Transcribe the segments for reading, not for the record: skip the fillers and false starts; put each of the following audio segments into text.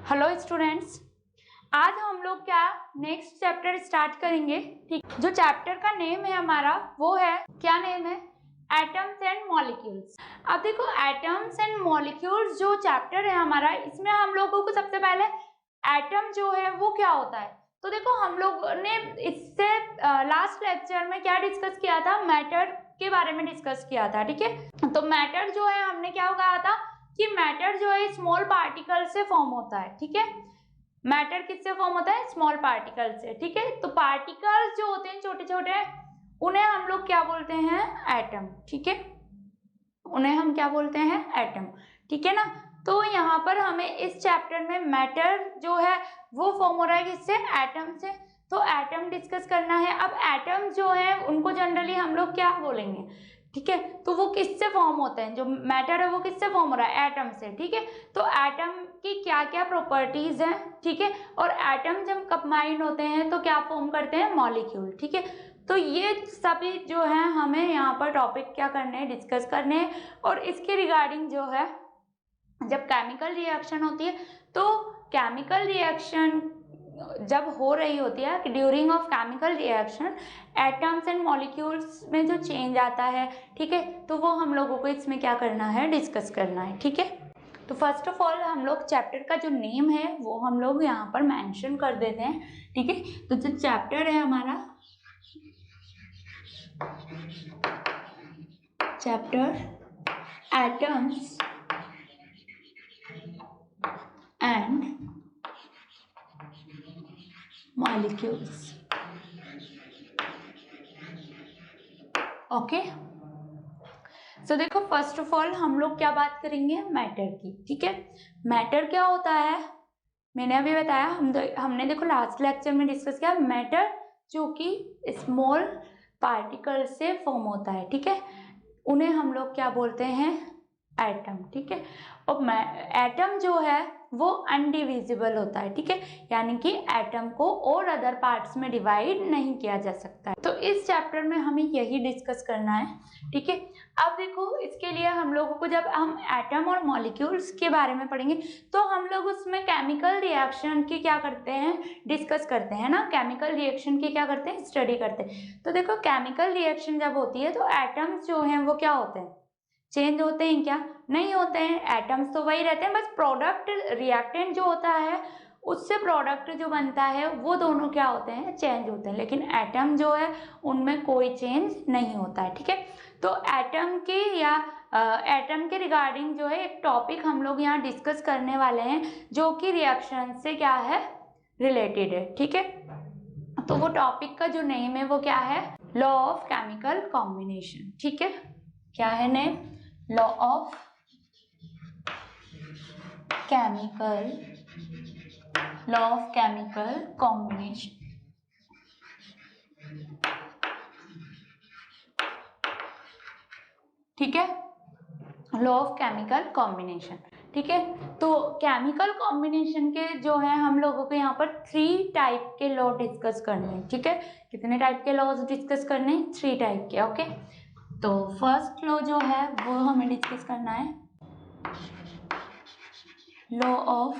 Hello students, आज हम लोग क्या नेक्स्ट चैप्टर स्टार्ट करेंगे। ठीक, जो चैप्टर का नेम है हमारा वो है, क्या नेम है? Atoms and molecules. अब देखो, एटम्स एंड मॉलिक्यूल्स जो चैप्टर है हमारा, इसमें हम लोगों को सबसे पहले एटम जो है वो क्या होता है। तो देखो, हम लोग ने इससे लास्ट लेक्चर में क्या डिस्कस किया था, मैटर के बारे में डिस्कस किया था। ठीक है, तो मैटर जो है हमने क्या कहा था कि मैटर जो है स्मॉल पार्टिकल से फॉर्म होता है। ठीक है, मैटर किससे फॉर्म होता है? स्मॉल पार्टिकल से। ठीक है, तो पार्टिकल्स जो होते हैं छोटे छोटे, उन्हें हम लोग क्या बोलते हैं? एटम। ठीक है, उन्हें हम क्या बोलते हैं? एटम। ठीक है ना। तो यहाँ पर हमें इस चैप्टर में मैटर जो है वो फॉर्म हो रहा है किससे? एटम से। तो एटम डिस्कस करना है। अब एटम जो है उनको जनरली हम लोग क्या बोलेंगे? ठीक है, तो वो किससे फॉर्म होते हैं? जो मैटर है वो किससे फॉर्म हो रहा है? एटम से। ठीक है, तो एटम की क्या क्या प्रॉपर्टीज हैं? ठीक है, और एटम जब कंबाइन होते हैं तो क्या फॉर्म करते हैं? मॉलिक्यूल। ठीक है, तो ये सभी जो है हमें यहाँ पर टॉपिक क्या करने हैं? डिस्कस करने हैं। और इसके रिगार्डिंग जो है, जब केमिकल रिएक्शन होती है तो केमिकल रिएक्शन जब हो रही होती है, during of chemical reaction atoms and molecules में जो चेंज आता है, ठीक है, तो वो हम लोगों को इसमें क्या करना है? डिस्कस करना है। ठीक है, तो फर्स्ट ऑफ ऑल हम लोग चैप्टर का जो नेम है वो हम लोग यहाँ पर मेंशन कर देते हैं। ठीक है, तो जो चैप्टर है हमारा, chapter atoms and molecules. Okay, so देखो, फर्स्ट ऑफ ऑल हम लोग क्या बात करेंगे? मैटर की। ठीक है, मैटर क्या होता है? मैंने अभी बताया, हमने देखो लास्ट लेक्चर में डिस्कस किया, मैटर जो कि स्मॉल पार्टिकल से फॉर्म होता है। ठीक है, उन्हें हम लोग क्या बोलते हैं? एटम। ठीक है, और एटम जो है वो अनडिविजिबल होता है। ठीक है, यानी कि एटम को और अदर पार्ट्स में डिवाइड नहीं किया जा सकता है। तो इस चैप्टर में हमें यही डिस्कस करना है। ठीक है, अब देखो, इसके लिए हम लोगों को, जब हम एटम और मॉलिक्यूल्स के बारे में पढ़ेंगे तो हम लोग उसमें केमिकल रिएक्शन की क्या करते हैं? डिस्कस करते हैं ना। केमिकल रिएक्शन की क्या करते हैं? स्टडी करते हैं। तो देखो, केमिकल रिएक्शन जब होती है तो एटम्स जो हैं वो क्या होते हैं? चेंज होते हैं क्या? नहीं होते हैं। एटम्स तो वही रहते हैं, बस प्रोडक्ट, रिएक्टेंट जो होता है उससे प्रोडक्ट जो बनता है वो दोनों क्या होते हैं? चेंज होते हैं। लेकिन एटम जो है उनमें कोई चेंज नहीं होता है। ठीक है, तो एटम के या एटम के रिगार्डिंग जो है एक टॉपिक हम लोग यहाँ डिस्कस करने वाले हैं जो कि रिएक्शन से क्या है? रिलेटेड है। ठीक है, तो वो टॉपिक का जो नेम है वो क्या है? Law of chemical combination. ठीक है, क्या है name? Law of chemical, law of chemical combination. ठीक है, लॉ ऑफ केमिकल कॉम्बिनेशन। ठीक है, तो केमिकल कॉम्बिनेशन के जो है हम लोगों को यहाँ पर 3 टाइप के लॉ डिस्कस करने हैं। ठीक है, कितने टाइप के लॉज डिस्कस करने हैं? 3 टाइप के। ओके, तो फर्स्ट लॉ जो है वो हमें डिस्कस करना है, law of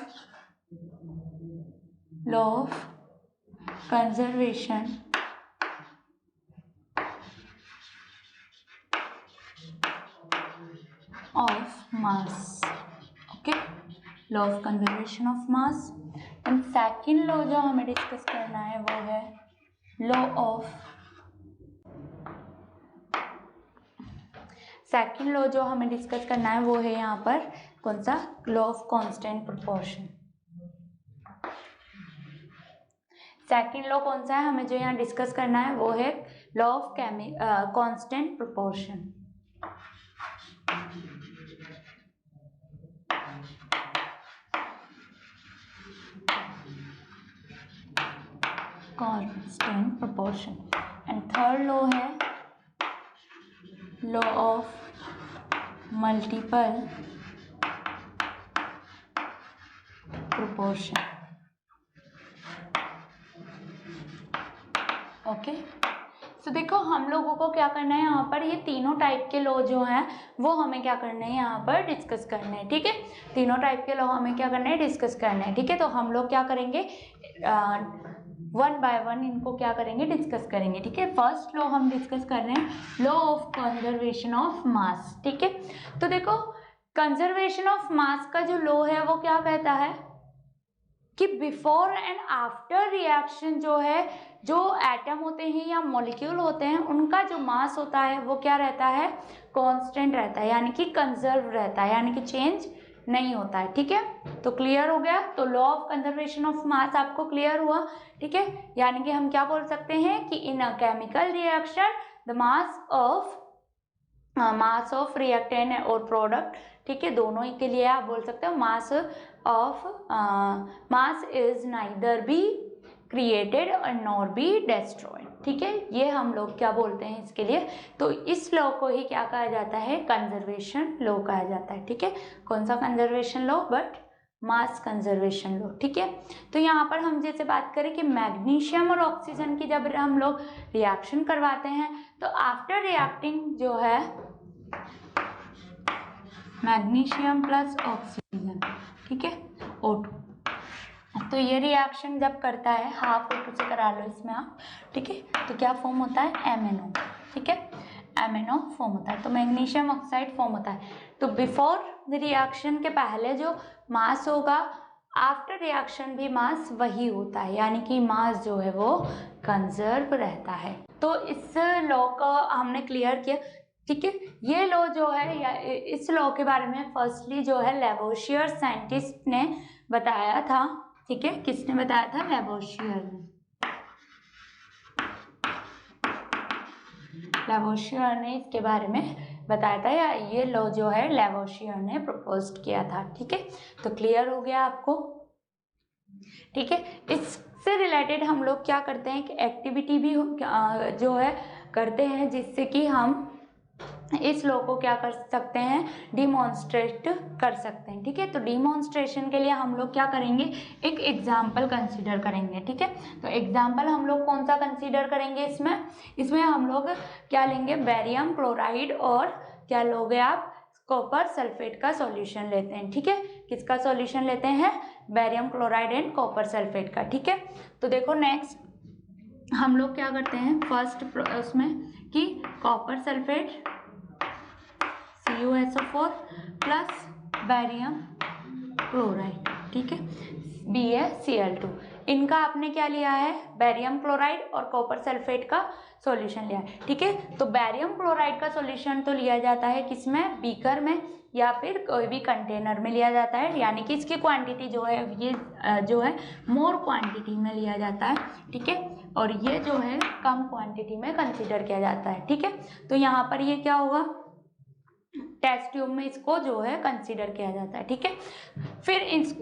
conservation of mass. Okay, law of conservation of mass. And second law जो हमें डिस्कस करना है वो है लॉ ऑफ, सेकेंड लॉ जो हमें डिस्कस करना है वो है यहाँ पर कौन सा? Law of constant proportion. Second law कौन सा है हमें जो यहाँ डिस्कस करना है? वो है law of constant proportion. Constant proportion. And third law है law of multiple proportion. Okay, तो देखो हम लोगों को क्या करना है यहाँ पर, ये तीनों टाइप के लॉ जो हैं वो हमें क्या करना है यहाँ पर डिस्कस करना है, ठीक है। तीनों टाइप के लॉ हमें क्या करना है, डिस्कस करना है, ठीक है। तो हम लोग क्या करेंगे, वन बाय वन इनको क्या करेंगे, डिस्कस करेंगे, ठीक है। फर्स्ट लॉ हम डिस्कस कर रहे हैं, law of conservation of mass, ठीक है। तो देखो कंजर्वेशन ऑफ मास का जो लॉ है वो क्या कहता है कि बिफोर एंड आफ्टर रिएक्शन जो है, जो एटम होते हैं या मॉलिक्यूल होते हैं, उनका जो मास होता है वो क्या रहता है, कांस्टेंट रहता है, यानी कि कंजर्व रहता है, यानी कि चेंज नहीं होता है, ठीक है। तो क्लियर हो गया, तो law of conservation of mass आपको क्लियर हुआ, ठीक है। यानी कि हम क्या बोल सकते हैं कि in a chemical reaction the mass of reactant और प्रोडक्ट, ठीक है, दोनों ही के लिए आप बोल सकते हो mass is neither be created और नॉर बी डेस्ट्रॉयड, ठीक है। ये हम लोग क्या बोलते हैं इसके लिए, तो इस लॉ को ही क्या कहा जाता है, कंजर्वेशन लॉ कहा जाता है, ठीक है। कौन सा conservation law, but mass conservation law, ठीक है। तो यहाँ पर हम जैसे बात करें कि मैग्नीशियम और ऑक्सीजन की जब हम लोग रिएक्शन करवाते हैं तो आफ्टर रिएक्टिंग जो है मैग्नीशियम प्लस ऑक्सीजन, ठीक है, O2, तो ये रिएक्शन जब करता है, हाफ O2 से करा लो इसमें आप, ठीक है, तो क्या फॉर्म होता है, MnO, ठीक है, MnO फॉर्म होता है, तो मैग्नीशियम ऑक्साइड फॉर्म होता है। तो बिफोर द रिएक्शन के पहले जो मास होगा, आफ्टर रिएक्शन भी मास वही होता है, यानी कि मास जो है वो कंजर्व रहता है। तो इस लॉ को हमने क्लियर किया, ठीक है। ये लॉ जो है, या इस लॉ के बारे में फर्स्टली जो है लेवोशियर साइंटिस्ट ने बताया था, ठीक है। किसने बताया था, लेवोशियर ने इसके बारे में बताया था, या ये लॉ जो है लेवोशियर ने प्रपोज किया था, ठीक है। तो क्लियर हो गया आपको, ठीक है। इससे रिलेटेड हम लोग क्या करते हैं कि एक्टिविटी भी जो है करते हैं, जिससे कि हम इस लॉ को क्या कर सकते हैं, डिमॉन्स्ट्रेट कर सकते हैं, ठीक है। तो डिमॉन्स्ट्रेशन के लिए हम लोग क्या करेंगे, एक एग्जाम्पल कंसीडर करेंगे, ठीक है। तो एग्जाम्पल हम लोग कौन सा कंसीडर करेंगे, इसमें हम लोग क्या लेंगे, बेरियम क्लोराइड और क्या लोगे आप, कॉपर सल्फेट का सॉल्यूशन लेते हैं, ठीक है। किसका सॉल्यूशन लेते हैं, barium chloride and copper sulphate का, ठीक है। तो देखो नेक्स्ट हम लोग क्या करते हैं, फर्स्ट उसमें कि copper sulphate CuSO4 plus barium chloride, ठीक है, BaCl2, इनका आपने क्या लिया है, बेरियम क्लोराइड और कॉपर सल्फेट का सॉल्यूशन लिया है, ठीक है। तो बेरियम क्लोराइड का सॉल्यूशन तो लिया जाता है किसमें, बीकर में या फिर कोई भी कंटेनर में लिया जाता है, यानी कि इसकी क्वांटिटी जो है ये जो है मोर क्वांटिटी में लिया जाता है, ठीक है, और ये जो है कम क्वांटिटी में कंसीडर किया जाता है, ठीक है। तो यहाँ पर ये क्या होगा, टेस्ट ट्यूब में इसको जो है कंसीडर किया जाता है, ठीक है। फिर इस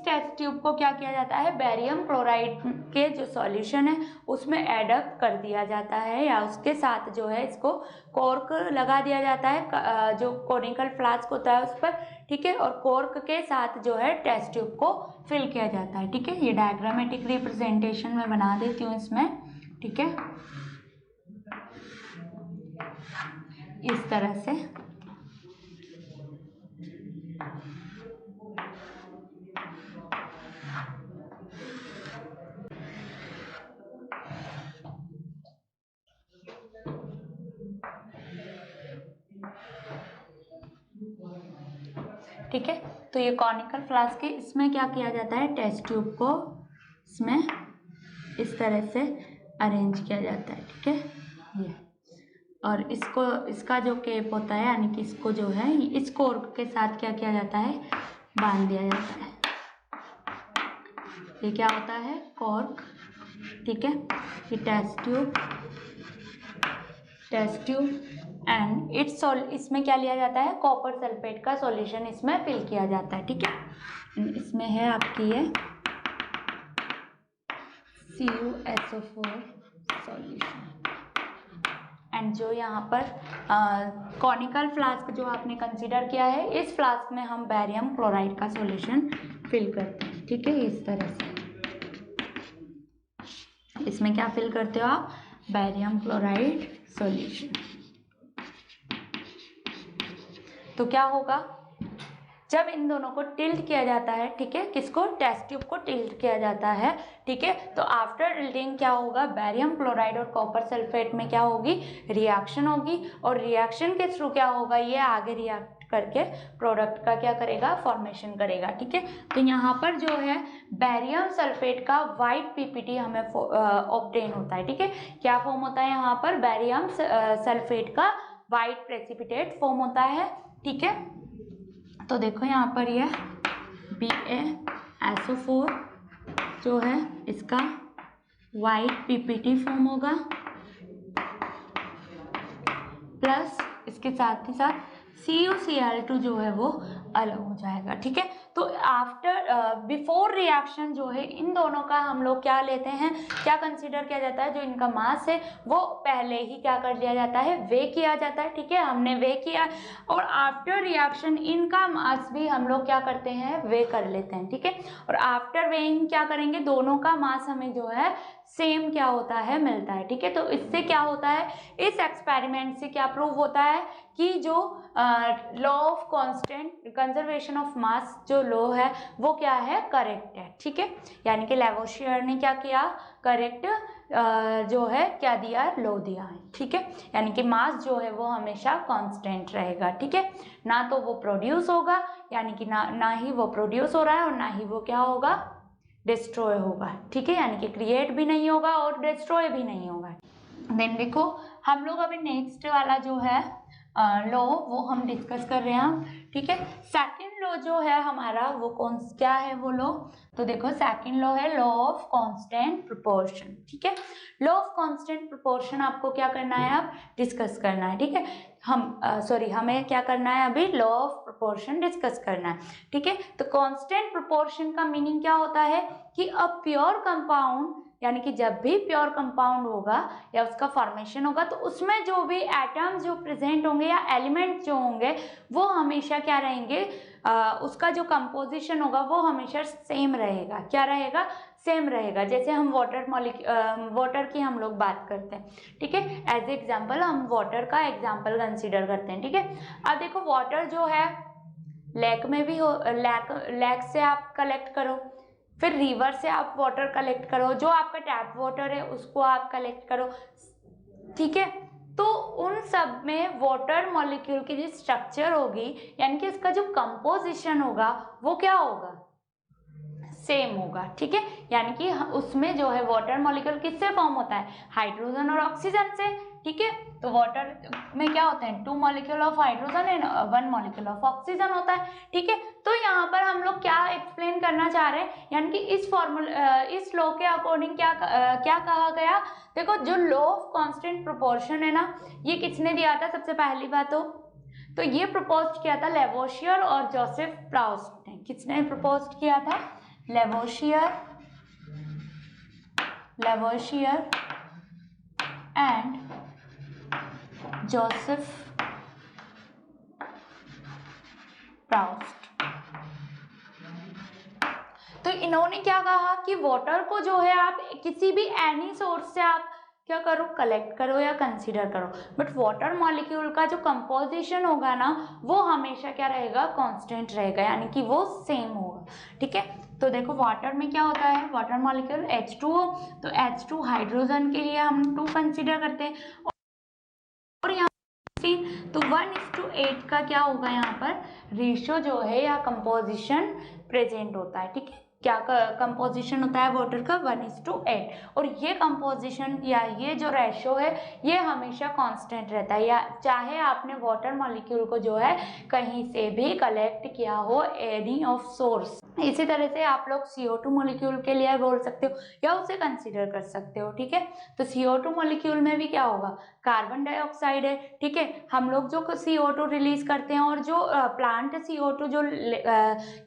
टेस्ट ट्यूब को क्या किया जाता है, बेरियम क्लोराइड के जो सॉल्यूशन है उसमें एडअप कर दिया जाता है, या उसके साथ जो है इसको कॉर्क लगा दिया जाता है, जो कोनिकल फ्लास्क होता है उस पर, ठीक है, और कॉर्क के साथ जो है टेस्ट ट्यूब को फिल किया जाता है, ठीक है। ये डायग्रामेटिक रिप्रेजेंटेशन में बना देती हूँ इसमें, ठीक है, इस तरह से। ठीक है, तो ये कॉनिकल फ्लास्क है, इसमें क्या किया जाता है, टेस्ट ट्यूब को इसमें इस तरह से अरेंज किया जाता है, ठीक है, ये, और इसका जो केप होता है, यानी कि इसको जो है इस कॉर्क के साथ क्या किया जाता है, बांध दिया जाता है। ये क्या होता है, कॉर्क, ठीक है, ये टेस्ट ट्यूब एंड इसमें क्या लिया जाता है, कॉपर सल्फेट का सॉल्यूशन इसमें फिल किया जाता है, ठीक है। इसमें है आपकी ये CuSO4 सॉल्यूशन, एंड जो यहाँ पर कॉनिकल फ्लास्क जो आपने कंसीडर किया है, इस फ्लास्क में हम बेरियम क्लोराइड का सॉल्यूशन फिल करते हैं, ठीक है, इस तरह से। इसमें क्या फिल करते हो आप, बैरियम क्लोराइड सॉल्यूशन। तो क्या होगा, जब इन दोनों को टिल्ट किया जाता है, ठीक है, किसको, टेस्ट ट्यूब को टिल्ट किया जाता है, ठीक है, तो आफ्टर टिल्टिंग क्या होगा, बैरियम क्लोराइड और कॉपर सल्फेट में क्या होगी, रिएक्शन होगी, और रिएक्शन के थ्रू क्या होगा, ये आगे रिएक्ट करके प्रोडक्ट का क्या करेगा, फॉर्मेशन करेगा, ठीक है। तो यहाँ पर जो है बैरियम सल्फेट का वाइट पीपीटी हमें ऑब्टेन होता है, ठीक है। क्या फॉर्म होता है यहाँ पर, बैरियम सल्फेट का वाइट प्रेसिपिटेट फॉर्म होता है, ठीक है। तो देखो यहाँ पर ये BaSO4 जो है इसका वाइट पीपीटी फॉर्म होगा, प्लस इसके साथ ही साथ CuCl2 जो है वो अलग हो जाएगा, ठीक है। तो आफ्टर बिफोर रिएक्शन जो है इन दोनों का हम लोग क्या लेते हैं, क्या कंसीडर किया जाता है, जो इनका मास है वो पहले ही क्या कर दिया जाता है, वे किया जाता है, ठीक है, हमने वे किया, और आफ्टर रिएक्शन इनका मास भी हम लोग क्या करते हैं, वे कर लेते हैं, ठीक है। और आफ्टर वेइंग क्या करेंगे, दोनों का मास हमें जो है सेम क्या होता है, मिलता है, ठीक है। तो इससे क्या होता है, इस एक्सपेरिमेंट से क्या प्रूव होता है कि जो law of constant conservation of mass जो लॉ है वो क्या है, करेक्ट है, ठीक है। यानी कि लेवोशियर ने क्या किया, करेक्ट जो है क्या दिया, लॉ दिया है, ठीक है। यानी कि मास जो है वो हमेशा कांस्टेंट रहेगा, ठीक है, ना तो वो प्रोड्यूस होगा, यानी कि ना ही वो प्रोड्यूस हो रहा है और ना ही वो क्या होगा, डिस्ट्रॉय होगा, ठीक है। यानी कि क्रिएट भी नहीं होगा और डिस्ट्रॉय भी नहीं होगा। देन देखो हम लोग अभी नेक्स्ट वाला जो है लॉ वो हम डिस्कस कर रहे हैं, ठीक है। सेकंड लॉ जो है हमारा वो क्या है वो लॉ, तो देखो सेकंड लॉ है लॉ ऑफ कांस्टेंट प्रोपोर्शन, ठीक है। लॉ ऑफ कांस्टेंट प्रोपोर्शन आपको क्या करना है, अब डिस्कस करना है, ठीक है। हमें क्या करना है, अभी लॉ ऑफ प्रोपोर्शन डिस्कस करना है, ठीक है। तो कांस्टेंट प्रोपोर्शन का मीनिंग क्या होता है कि अ प्योर कंपाउंड, यानी कि जब भी प्योर कंपाउंड होगा या उसका फॉर्मेशन होगा तो उसमें जो भी एटम्स जो प्रेजेंट होंगे या एलिमेंट्स जो होंगे वो हमेशा क्या रहेंगे, उसका जो कंपोजिशन होगा वो हमेशा सेम रहेगा, क्या रहेगा, सेम रहेगा। जैसे हम वाटर की हम लोग बात करते हैं, ठीक है, एज एग्जाम्पल हम वाटर का एग्जाम्पल कंसिडर करते हैं, ठीक है। अब देखो वाटर जो है लेक में भी हो, लेक से आप कलेक्ट करो, फिर रिवर से आप वाटर कलेक्ट करो, जो आपका टैप वाटर है उसको आप कलेक्ट करो, ठीक है। तो उन सब में वाटर मॉलिक्यूल की जो स्ट्रक्चर होगी, यानी कि इसका जो कंपोजिशन होगा वो क्या होगा, सेम होगा, ठीक है। यानी कि उसमें जो है वाटर मॉलिक्यूल किससे फॉर्म होता है, हाइड्रोजन और ऑक्सीजन से, ठीक है। तो वाटर में क्या होते हैं, 2 molecule of hydrogen and 1 molecule of oxygen होता है, ठीक है। तो यहाँ पर हम लोग क्या एक्सप्लेन करना चाह रहे हैं, यानी कि इस लॉ के अकॉर्डिंग क्या कहा गया, देखो जो लॉ ऑफ कांस्टेंट प्रोपोर्शन है ना, ये किसने दिया था, सबसे पहली बात तो ये प्रपोज किया था लेवोशियर और जोसेफ प्राउस्ट ने। किसने प्रपोज किया था, लेवोशियर एंड जोसेफ प्राउस्ट। तो इन्होंने क्या कहा कि वाटर को जो है आप किसी भी एनी सोर्स से आप क्या करो, कलेक्ट करो या कंसीडर करो, बट वाटर मॉलिक्यूल का जो कंपोजिशन होगा ना वो हमेशा क्या रहेगा, कांस्टेंट रहेगा, यानी कि वो सेम होगा, ठीक है। तो देखो वाटर में क्या होता है, वाटर मॉलिक्यूल H2O, तो H2 हाइड्रोजन के लिए हम 2 कंसीडर करते हैं, और यहाँ तो 1:8 का क्या होगा, यहाँ पर रेशियो जो है या कंपोजिशन प्रेजेंट होता है, ठीक है। क्या कंपोजिशन होता है वाटर का, 1:8, और ये कंपोजिशन या ये जो रेशियो है ये हमेशा कांस्टेंट रहता है, या चाहे आपने वाटर मॉलिक्यूल को जो है कहीं से भी कलेक्ट किया हो, एनी ऑफ सोर्स। इसी तरह से आप लोग CO2 मॉलिक्यूल के लिए बोल सकते हो या उसे कंसीडर कर सकते हो, ठीक है। तो CO2 मॉलिक्यूल में भी क्या होगा, कार्बन डाइऑक्साइड है, ठीक है। हम लोग जो CO2 रिलीज करते हैं और जो प्लांट CO2 जो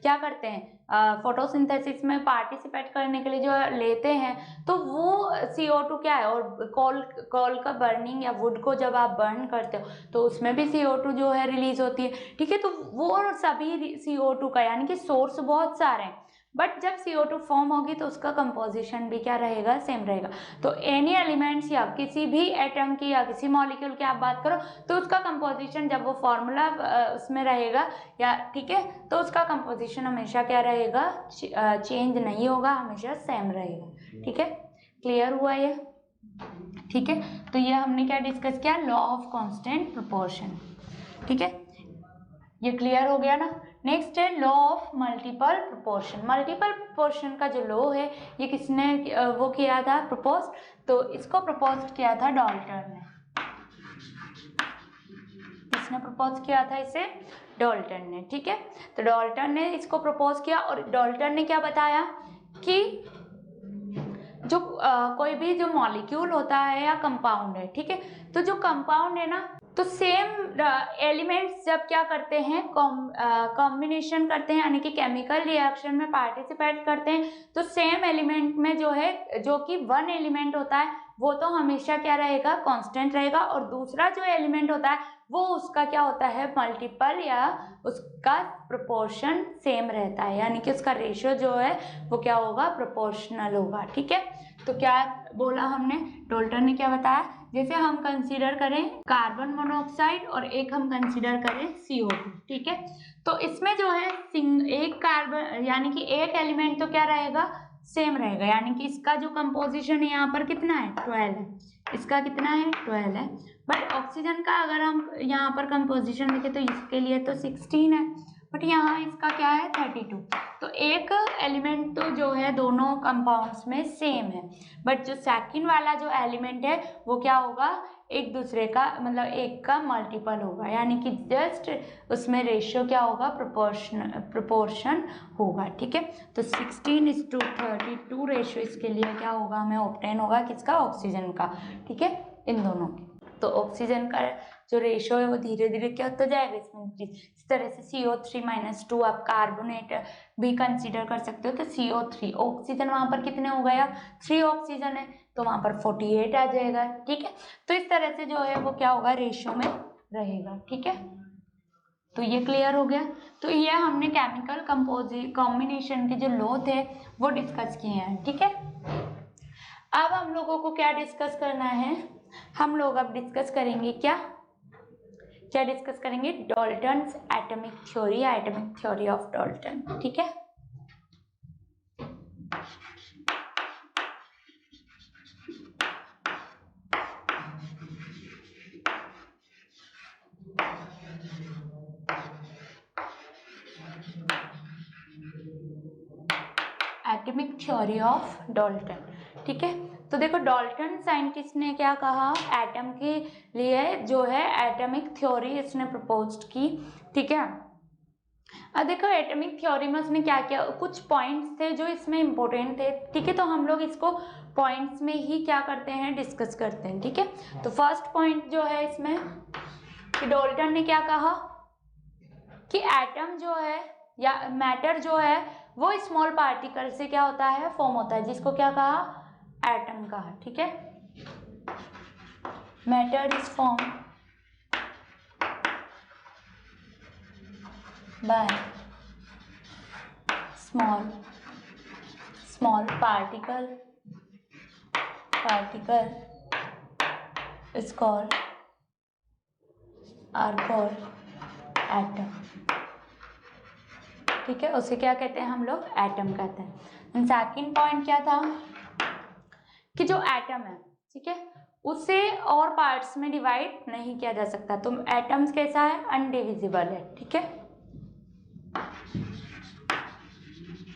क्या करते हैं, फोटोसिंथेसिस में पार्टिसिपेट करने के लिए जो लेते हैं, तो वो CO2 क्या है, और कोल का बर्निंग या वुड को जब आप बर्न करते हो तो उसमें भी CO2 जो है रिलीज होती है, ठीक है। तो वो सभी CO2 का यानी कि सोर्स बहुत सारे हैं, बट जब CO2 फॉर्म होगी तो उसका कंपोजिशन भी क्या रहेगा, सेम रहेगा। तो एनी एलिमेंट्स या किसी भी एटम की या किसी मॉलिक्यूल की आप बात करो तो उसका कंपोजिशन जब वो फॉर्मूला उसमें रहेगा या ठीक है, तो उसका कंपोजिशन हमेशा क्या रहेगा, चेंज नहीं होगा, हमेशा सेम रहेगा। ठीक है, क्लियर हुआ ये? ठीक है, तो ये हमने क्या डिस्कस किया, लॉ ऑफ कांस्टेंट प्रोपोर्शन। ठीक है, ये क्लियर हो गया ना। नेक्स्ट है law of multiple proportion. Multiple proportion का जो लॉ है ये किसने वो किया था, प्रपोज, तो इसको प्रपोज किया था डाल्टन ने। किसने प्रपोज किया था इसे, डाल्टन ने। ठीक है, तो डाल्टन ने इसको प्रपोज किया और डाल्टन ने क्या बताया कि जो कोई भी जो मॉलिक्यूल होता है या कंपाउंड है, ठीक है, तो जो कंपाउंड है ना, तो सेम एलिमेंट्स जब क्या करते हैं, कॉम्बिनेशन करते हैं, यानी कि केमिकल रिएक्शन में पार्टिसिपेट करते हैं, तो सेम एलिमेंट में जो है, जो कि वन एलिमेंट होता है वो तो हमेशा क्या रहेगा, कांस्टेंट रहेगा, और दूसरा जो एलिमेंट होता है वो उसका क्या होता है, मल्टीपल, या उसका प्रोपोर्शन सेम रहता है, यानी कि उसका रेशियो जो है वो क्या होगा, प्रोपोर्शनल होगा। ठीक है, तो क्या बोला हमने, डाल्टन ने क्या बताया, जैसे हम कंसीडर करें कार्बन मोनोऑक्साइड और एक हम कंसीडर करें CO2। ठीक है, तो इसमें जो है एक कार्बन यानी कि एक एलिमेंट तो क्या रहेगा, सेम रहेगा, यानी कि इसका जो कंपोजिशन है यहाँ पर कितना है, 12 है, इसका कितना है, 12 है। बट ऑक्सीजन का अगर हम यहाँ पर कंपोजिशन देखें तो इसके लिए तो 16 है, बट यहाँ इसका क्या है, 32। तो एक एलिमेंट तो जो है दोनों कंपाउंड्स में सेम है, बट जो सेकंड वाला जो एलिमेंट है वो क्या होगा, एक दूसरे का मतलब एक का मल्टीपल होगा, यानी कि जस्ट उसमें रेशियो क्या होगा, प्रोपोर्शन होगा। ठीक है, तो 16:32 रेशियो इसके लिए क्या होगा, हमें ऑब्टेन होगा किसका, ऑक्सीजन का। ठीक है, इन दोनों की, तो ऑक्सीजन का जो रेशियो है वो धीरे धीरे क्या होता जाएगा, इसमें इंक्रीज। इस तरह से CO3-2 आप कार्बोनेट भी कंसीडर कर सकते हो, तो CO3 ऑक्सीजन वहां पर कितने हो गया, 3 ऑक्सीजन है, तो वहां पर 48 आ जाएगा। ठीक है, तो इस तरह से जो है वो क्या होगा, रेशियो में रहेगा। ठीक है, तो ये क्लियर हो गया। तो ये हमने केमिकल कॉम्बिनेशन के जो लॉ थे वो डिस्कस किए हैं। ठीक है, अब हम लोगों को क्या डिस्कस करना है, हम लोग अब डिस्कस करेंगे क्या डिस्कस करेंगे, Dalton's atomic theory, atomic theory of Dalton. ठीक है, एटॉमिक थ्योरी ऑफ डाल्टन। ठीक है, तो देखो डाल्टन साइंटिस्ट ने क्या कहा, एटम के लिए जो है एटॉमिक थ्योरी इसने प्रपोज की। ठीक है, अब देखो एटॉमिक थ्योरी में उसने क्या किया, कुछ पॉइंट्स थे जो इसमें इंपॉर्टेंट थे। ठीक है, तो हम लोग इसको पॉइंट्स में ही क्या करते हैं, डिस्कस करते हैं। ठीक है, तो फर्स्ट पॉइंट जो है इसमें कि डाल्टन ने क्या कहा कि एटम जो है या मैटर जो है वो स्मॉल पार्टिकल से क्या होता है, फॉर्म होता है, जिसको क्या कहा, एटम कहा। ठीक है, matter is form by small particle is called atom. ठीक है, उसे क्या कहते हैं हम लोग, एटम कहते हैं। सेकंड पॉइंट क्या था कि जो एटम है, ठीक है, उसे और पार्ट्स में डिवाइड नहीं किया जा सकता, तो एटम्स कैसा है, अनडिविजिबल है। ठीक है,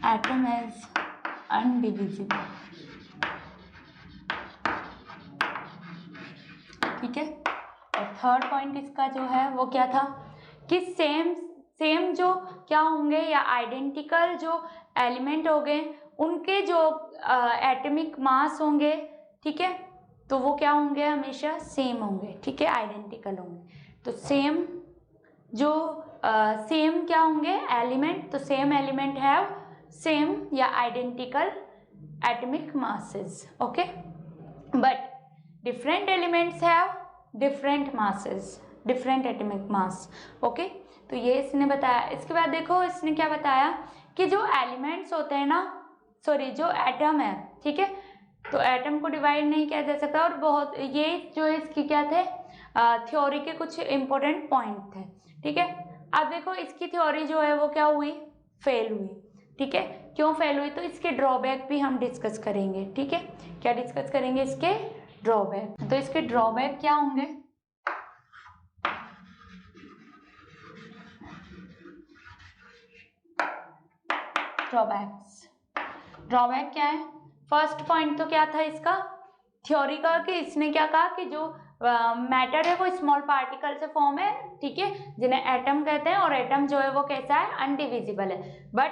एटम इज अनडिविजिबल। ठीक है, और थर्ड पॉइंट इसका जो है वो क्या था कि सेम जो क्या होंगे या आइडेंटिकल जो एलिमेंट हो गए उनके जो एटॉमिक मास होंगे, ठीक है, तो वो क्या होंगे, हमेशा सेम होंगे। ठीक है, आइडेंटिकल होंगे, तो सेम जो सेम क्या होंगे एलिमेंट, तो सेम एलिमेंट हैव सेम या identical atomic masses. Okay, but different elements have different masses, different atomic mass. Okay, तो ये इसने बताया। इसके बाद देखो इसने क्या बताया कि जो एलिमेंट्स होते हैं ना, सॉरी जो एटम है, ठीक है, तो एटम को डिवाइड नहीं किया जा सकता। और बहुत ये जो इसकी क्या थे थ्योरी के कुछ इंपॉर्टेंट पॉइंट थे, ठीक है। अब देखो इसकी थ्योरी जो है वो क्या हुई, फेल हुई, ठीक है। क्यों फेल हुई, तो इसके ड्रॉबैक भी हम डिस्कस करेंगे, ठीक है। क्या डिस्कस करेंगे, इसके ड्रॉबैक। तो इसके ड्रॉबैक क्या होंगे, ड्रॉबैक क्या है। फर्स्ट पॉइंट तो क्या था इसका थ्योरी का, कि इसने क्या कहा कि जो मैटर है वो स्मॉल पार्टिकल से फॉर्म है, ठीक है, जिन्हें एटम कहते हैं, और एटम जो है वो कैसा है, अनडिविजिबल है। बट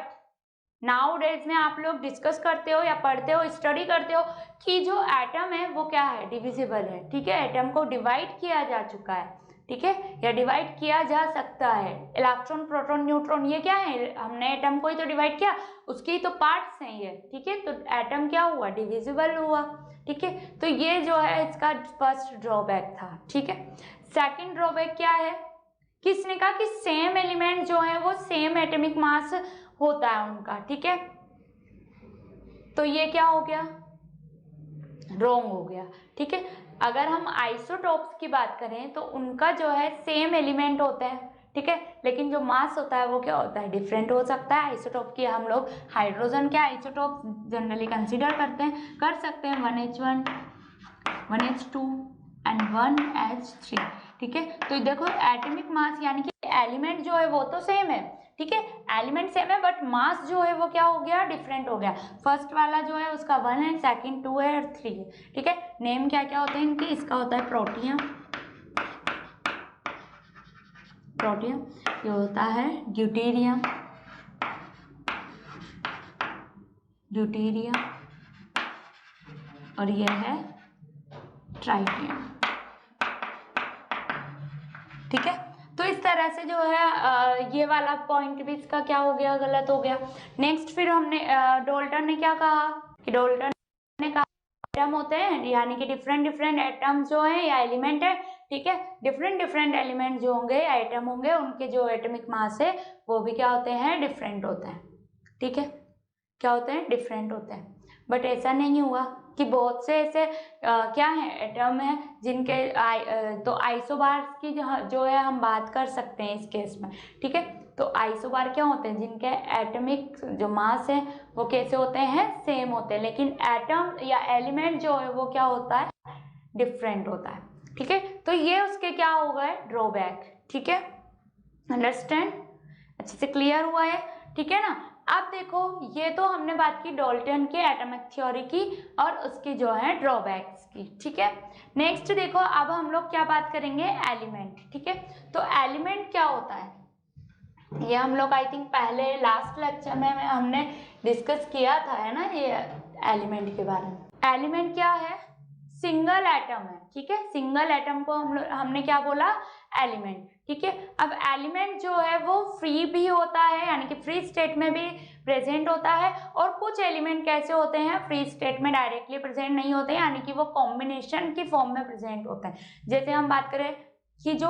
नाउ डेज में आप लोग डिस्कस करते हो या पढ़ते हो, स्टडी करते हो कि जो एटम है वो क्या है, डिविजिबल है, ठीक है। एटम को डिवाइड किया जा चुका है, ठीक है, या डिवाइड किया जा सकता है। इलेक्ट्रॉन, प्रोटॉन, न्यूट्रॉन, ये क्या है, हमने एटम को ही तो डिवाइड किया, उसके ही तो पार्ट्स हैं ये, ठीक है। तो एटम क्या हुआ, डिविजिबल हुआ, ठीक है। तो ये जो है इसका फर्स्ट ड्रॉबैक था, ठीक है। सेकंड ड्रॉबैक क्या है, किसने कहा कि सेम एलिमेंट जो है वो सेम एटॉमिक मास होता है उनका, ठीक है। तो ये क्या हो गया, रॉन्ग हो गया, ठीक है। अगर हम आइसोटोप्स की बात करें तो उनका जो है सेम एलिमेंट होता है, ठीक है, लेकिन जो मास होता है वो क्या होता है, डिफरेंट हो सकता है। आइसोटोप की हम लोग हाइड्रोजन के आइसोटोप जनरली कंसीडर करते हैं, कर सकते हैं 1H1, 1H2 एंड 1H3, ठीक है। तो देखो एटॉमिक मास यानी कि एलिमेंट जो है वो तो सेम है, ठीक है, एलिमेंट सेम है, बट मास जो है वो क्या हो गया, डिफरेंट हो गया। फर्स्ट वाला जो है उसका 1 है, सेकंड 2 है और 3 है, ठीक है। नेम क्या क्या होते हैं इनके, इसका होता है प्रोटियम, ये होता है ड्यूटेरियम, और ये है ट्राइटियम, ठीक है। तो इस तरह से जो है ये वाला पॉइंट भी इसका क्या हो गया, गलत हो गया। नेक्स्ट फिर हमने डोल्टन ने क्या कहा कि डोल्टन ने कहा एटम होते हैं, यानी कि डिफरेंट एटम जो है या एलिमेंट है, ठीक है, डिफरेंट एलिमेंट जो होंगे या एटम होंगे उनके जो एटॉमिक मास है वो भी क्या होते हैं, डिफरेंट होते हैं, ठीक है, क्या होते हैं, डिफरेंट होते हैं। बट ऐसा नहीं हुआ कि बहुत से ऐसे क्या है एटम है जिनके तो आइसोबार्स की जो है हम बात कर सकते हैं इस केस में, ठीक है। तो आइसोबार क्या होते हैं, जिनके एटॉमिक जो मास है वो कैसे होते हैं, सेम होते हैं, लेकिन एटम या एलिमेंट जो है वो क्या होता है, डिफरेंट होता है, ठीक है। तो ये उसके क्या हो गए, ड्रॉबैक, ठीक है। अंडरस्टैंड, अच्छे से क्लियर हुआ है, ठीक है ना। अब देखो ये तो हमने बात की डॉल्टन के एटॉमिक थ्योरी की और उसकी जो है ड्रॉबैक्स की, ठीक है। नेक्स्ट देखो अब हम लोग क्या बात करेंगे, एलिमेंट, ठीक है। तो एलिमेंट क्या होता है, ये हम लोग आई थिंक पहले लास्ट लेक्चर में हमने डिस्कस किया था, है ना, ये एलिमेंट के बारे में। एलिमेंट क्या है, सिंगल एटम है, ठीक है, सिंगल एटम को हमने क्या बोला, एलिमेंट, ठीक है। अब एलिमेंट जो है वो फ्री भी होता है, यानी कि फ्री स्टेट में भी प्रेजेंट होता है, और कुछ एलिमेंट कैसे होते हैं, फ्री स्टेट में डायरेक्टली प्रेजेंट नहीं होते, यानी कि वो कॉम्बिनेशन की फॉर्म में प्रेजेंट होते हैं। जैसे हम बात करें कि जो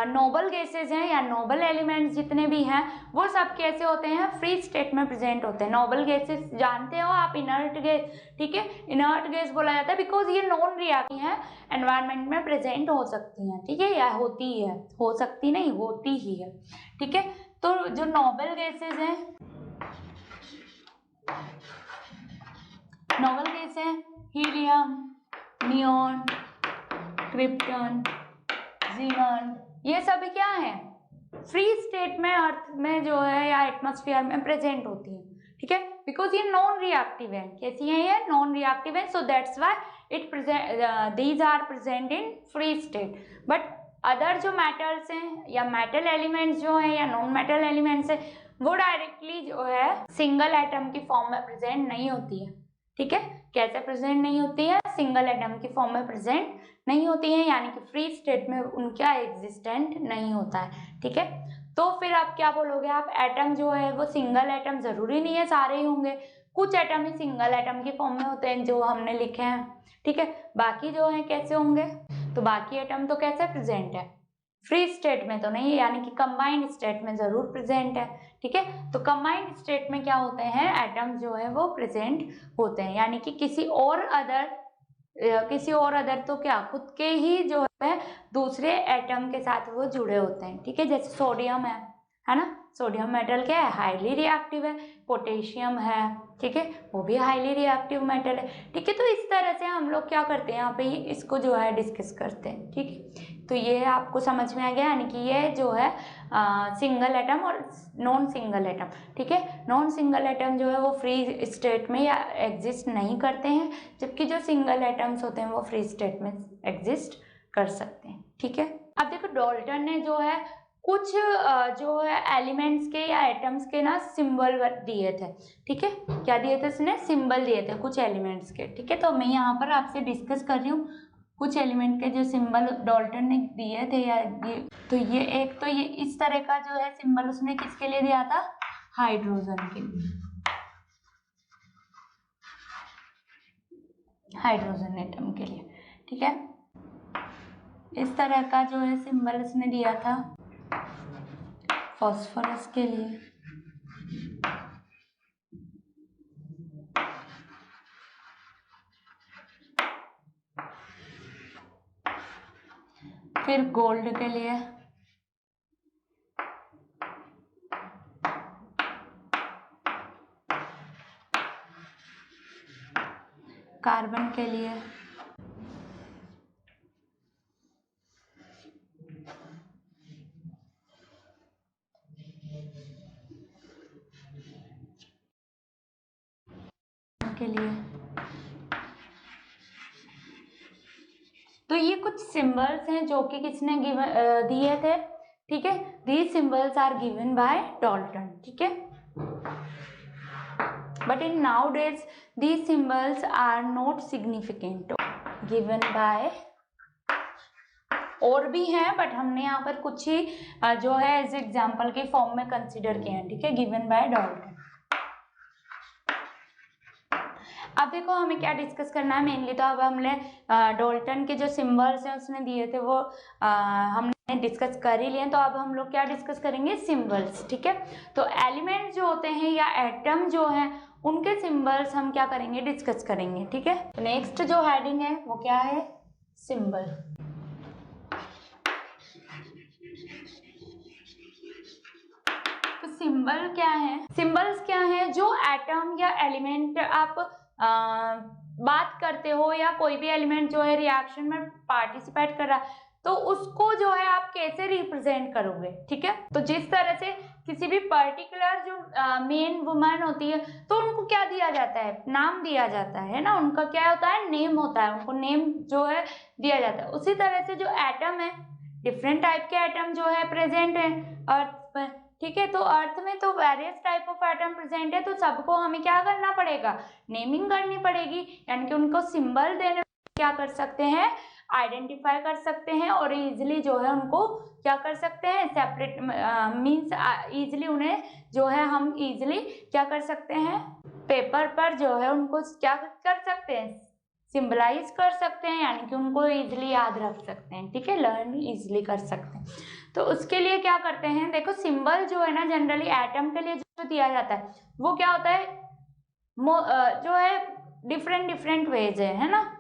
नोबल गैसेज हैं या नोबल एलिमेंट्स जितने भी हैं वो सब कैसे होते हैं, फ्री स्टेट में प्रेजेंट होते हैं। नोबल गैसेज जानते हो आप, इनर्ट गैस, ठीक है, इनर्ट गैस बोला जाता है बिकॉज ये नॉन रिएक्टिव हैं, एनवायरनमेंट में प्रेजेंट हो सकती हैं, ठीक है, या होती है, हो सकती नहीं, होती ही है, ठीक है। तो जो नोबल गैसेज हैं, नोबल गैस हैं हीलियम, नियॉन, क्रिप्टन, जीनॉन, ये सभी क्या है, फ्री स्टेट में अर्थ में जो है या एटमॉस्फेयर में प्रेजेंट होती है, ठीक है, बिकॉज ये नॉन रिएक्टिव है। कैसी है ये, नॉन रिएक्टिव है, so that's why these are present in free state. But other जो मेटल्स हैं या मेटल एलिमेंट्स जो हैं या नॉन मेटल एलिमेंट्स हैं वो डायरेक्टली जो है सिंगल एटम की फॉर्म में प्रेजेंट नहीं होती है, ठीक है। कैसे प्रेजेंट नहीं होती है, सिंगल एटम की फॉर्म में प्रेजेंट नहीं होती है, यानी कि फ्री स्टेट में उनका एग्जिस्टेंट नहीं होता है, ठीक है। तो फिर आप क्या बोलोगे, आप एटम जो है वो सिंगल एटम जरूरी नहीं है सारे ही होंगे, कुछ एटम ही सिंगल एटम की फॉर्म में होते हैं जो हमने लिखे हैं, ठीक है। बाकी जो है कैसे होंगे, तो बाकी एटम तो कैसे प्रेजेंट है, फ्री स्टेट में तो नहीं है, यानी कि कंबाइंड स्टेट में जरूर प्रेजेंट है। ठीक है, तो कंबाइंड स्टेट में क्या होते हैं, एटम्स जो है वो प्रेजेंट होते हैं, यानी कि किसी और अदर तो क्या, खुद के ही जो है दूसरे एटम के साथ वो जुड़े होते हैं। ठीक है, जैसे सोडियम है ना, सोडियम मेटल क्या है, हाईली रिएक्टिव है। पोटेशियम है, ठीक है, वो भी हाईली रिएक्टिव मेटल है। ठीक है, तो इस तरह से हम लोग क्या करते हैं, यहाँ पे इसको जो है डिस्कस करते हैं। ठीक है, तो ये आपको समझ में आ गया, यानी कि ये जो है सिंगल एटम और नॉन सिंगल एटम। ठीक है, नॉन सिंगल एटम जो है वो फ्री स्टेट में या एग्जिस्ट नहीं करते हैं, जबकि जो सिंगल एटम्स होते हैं वो फ्री स्टेट में एग्जिस्ट कर सकते हैं। ठीक है, अब देखो डाल्टन ने जो है कुछ जो है एलिमेंट्स के या एटम्स के ना सिंबल दिए थे। ठीक है, क्या दिए थे उसने, सिंबल दिए थे कुछ एलिमेंट्स के। ठीक है, तो मैं यहाँ पर आपसे डिस्कस कर रही हूँ कुछ एलिमेंट के जो सिंबल डाल्टन ने दिए थे, या ये इस तरह का जो है सिंबल उसने किसके लिए दिया था, हाइड्रोजन के लिए, हाइड्रोजन एटम के लिए। ठीक है, इस तरह का जो है सिंबल उसने दिया था फास्फोरस के लिए। फिर गोल्ड के लिए, कार्बन के लिए, के लिए। तो ये कुछ सिंबल्स हैं जो कि किसने दिए थे। ठीक है, these symbols are given by Dalton. ठीक है, but in now days these symbols are not significant, given by, और भी हैं बट हमने यहाँ पर कुछ ही जो है एज एग्जाम्पल के फॉर्म में कंसिडर किए हैं। ठीक है, गिवन बाय डाल्टन। अब देखो हमें क्या डिस्कस करना है मेनली, तो अब हमने डाल्टन के जो सिंबल्स हैं उसने दिए थे वो हमने डिस्कस कर ही लिए, तो अब हम लोग क्या डिस्कस करेंगे, सिंबल्स। ठीक है, तो एलिमेंट जो होते हैं या एटम जो है उनके सिंबल्स हम क्या करेंगे, डिस्कस करेंगे। ठीक है, तो नेक्स्ट जो हेडिंग है वो क्या है, सिंबल। तो सिंबल क्या है, सिंबल्स क्या है, जो एटम या एलिमेंट आप बात करते हो या कोई भी एलिमेंट जो है रिएक्शन में पार्टिसिपेट कर रहा है, तो उसको जो है आप कैसे रिप्रेजेंट करोगे। ठीक है, तो जिस तरह से किसी भी पर्टिकुलर जो मेन वुमन होती है तो उनको क्या दिया जाता है, नाम दिया जाता है ना, उनका क्या होता है, नेम होता है, उनको नेम जो है दिया जाता है। उसी तरह से जो एटम है, डिफरेंट टाइप के एटम जो है प्रेजेंट है अर्थ पर। ठीक है, तो अर्थ में तो various type of atom present है, तो सबको हमें क्या करना पड़ेगा, नेमिंग करनी पड़ेगी, यानी कि उनको सिंबल देने में क्या कर सकते हैं, आइडेंटिफाई कर सकते हैं, और इजिली जो है उनको क्या कर सकते हैं, सेपरेट मीन्स इजिली उन्हें जो है हम इजिली क्या कर सकते हैं, पेपर पर जो है उनको क्या कर सकते हैं, सिंबलाइज कर सकते हैं, यानी कि उनको इजिली याद रख सकते हैं। ठीक है, लर्न इजिली कर सकते हैं। तो उसके लिए क्या करते हैं, देखो सिंबल जो है ना जनरली एटम के लिए जो दिया जाता है वो क्या होता है, जो है डिफरेंट वेज है ना,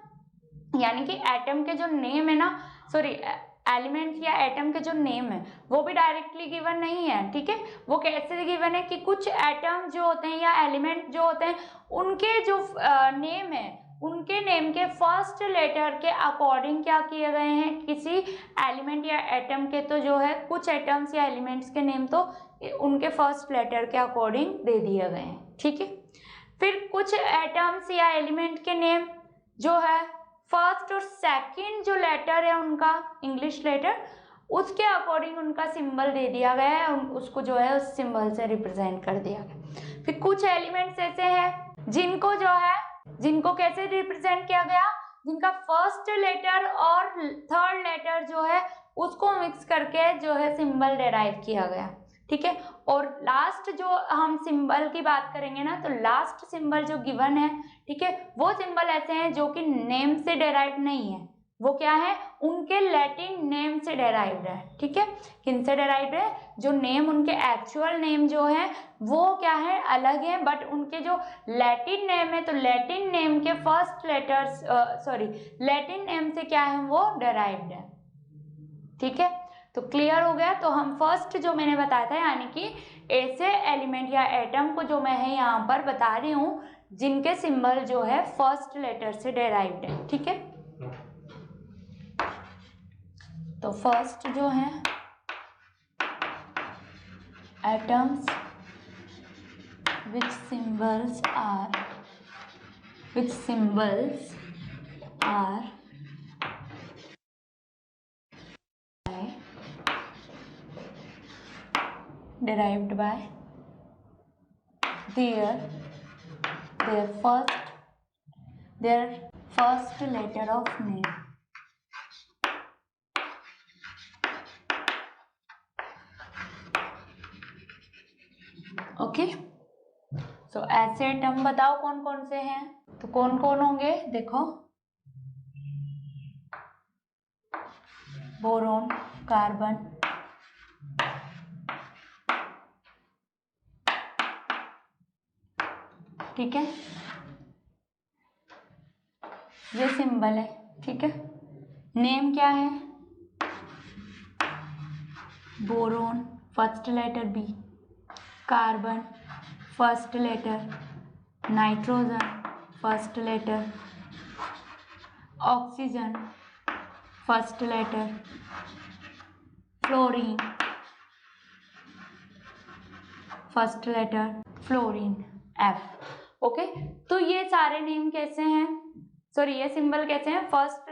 यानी कि एटम के जो नेम है ना, सॉरी एलिमेंट या एटम के जो नेम है वो भी डायरेक्टली गिवन नहीं है। ठीक है, वो कैसे गिवन है कि कुछ एटम जो होते हैं या एलिमेंट जो होते हैं उनके जो नेम है, उनके नेम के फर्स्ट लेटर के अकॉर्डिंग क्या किए गए हैं, किसी एलिमेंट या एटम के तो जो है कुछ एटम्स या एलिमेंट्स के नेम तो उनके फर्स्ट लेटर के अकॉर्डिंग दे दिए गए हैं। ठीक है, फिर कुछ एटम्स या एलिमेंट के नेम जो है फर्स्ट और सेकंड जो लेटर है उनका इंग्लिश लेटर, उसके अकॉर्डिंग उनका सिंबल दे दिया गया है, उसको जो है उस सिंबल से रिप्रेजेंट कर दिया गया। फिर कुछ एलिमेंट्स ऐसे हैं जिनको जो है, जिनको कैसे रिप्रेजेंट किया गया, जिनका फर्स्ट लेटर और थर्ड लेटर जो है उसको मिक्स करके जो है सिंबल डेराइव किया गया। ठीक है, और लास्ट जो हम सिंबल की बात करेंगे ना, तो लास्ट सिंबल जो गिवन है, ठीक है, वो सिंबल ऐसे हैं जो कि नेम से डेराइव नहीं है, वो क्या है, उनके लैटिन नेम से डेराइव्ड है। ठीक है, किन से डेराइव्ड है, जो नेम उनके एक्चुअल नेम जो है वो क्या है, अलग है, बट उनके जो लैटिन नेम है तो लैटिन नेम के फर्स्ट लेटर्स लैटिन नेम से क्या है, वो डेराइव्ड है। ठीक है, तो क्लियर हो गया। तो हम फर्स्ट जो मैंने बताया था, यानी कि ऐसे एलिमेंट या एटम को जो मैं है यहाँ पर बता रही हूँ जिनके सिंबल जो है फर्स्ट लेटर से डेराइव्ड है। ठीक है, तो फर्स्ट जो है atoms which symbols are derived by their first letter of name. Okay, so ऐसे एटम बताओ कौन कौन से हैं, तो कौन कौन होंगे, देखो बोरोन, कार्बन, ठीक है, ये सिंबल है। ठीक है, नेम क्या है, boron first letter b, carbon first letter, nitrogen first letter, oxygen first letter, fluorine first letter, fluorine F. Okay, तो ये सारे नेम कैसे हैं, सॉरी ये सिंबल कैसे हैं, फर्स्ट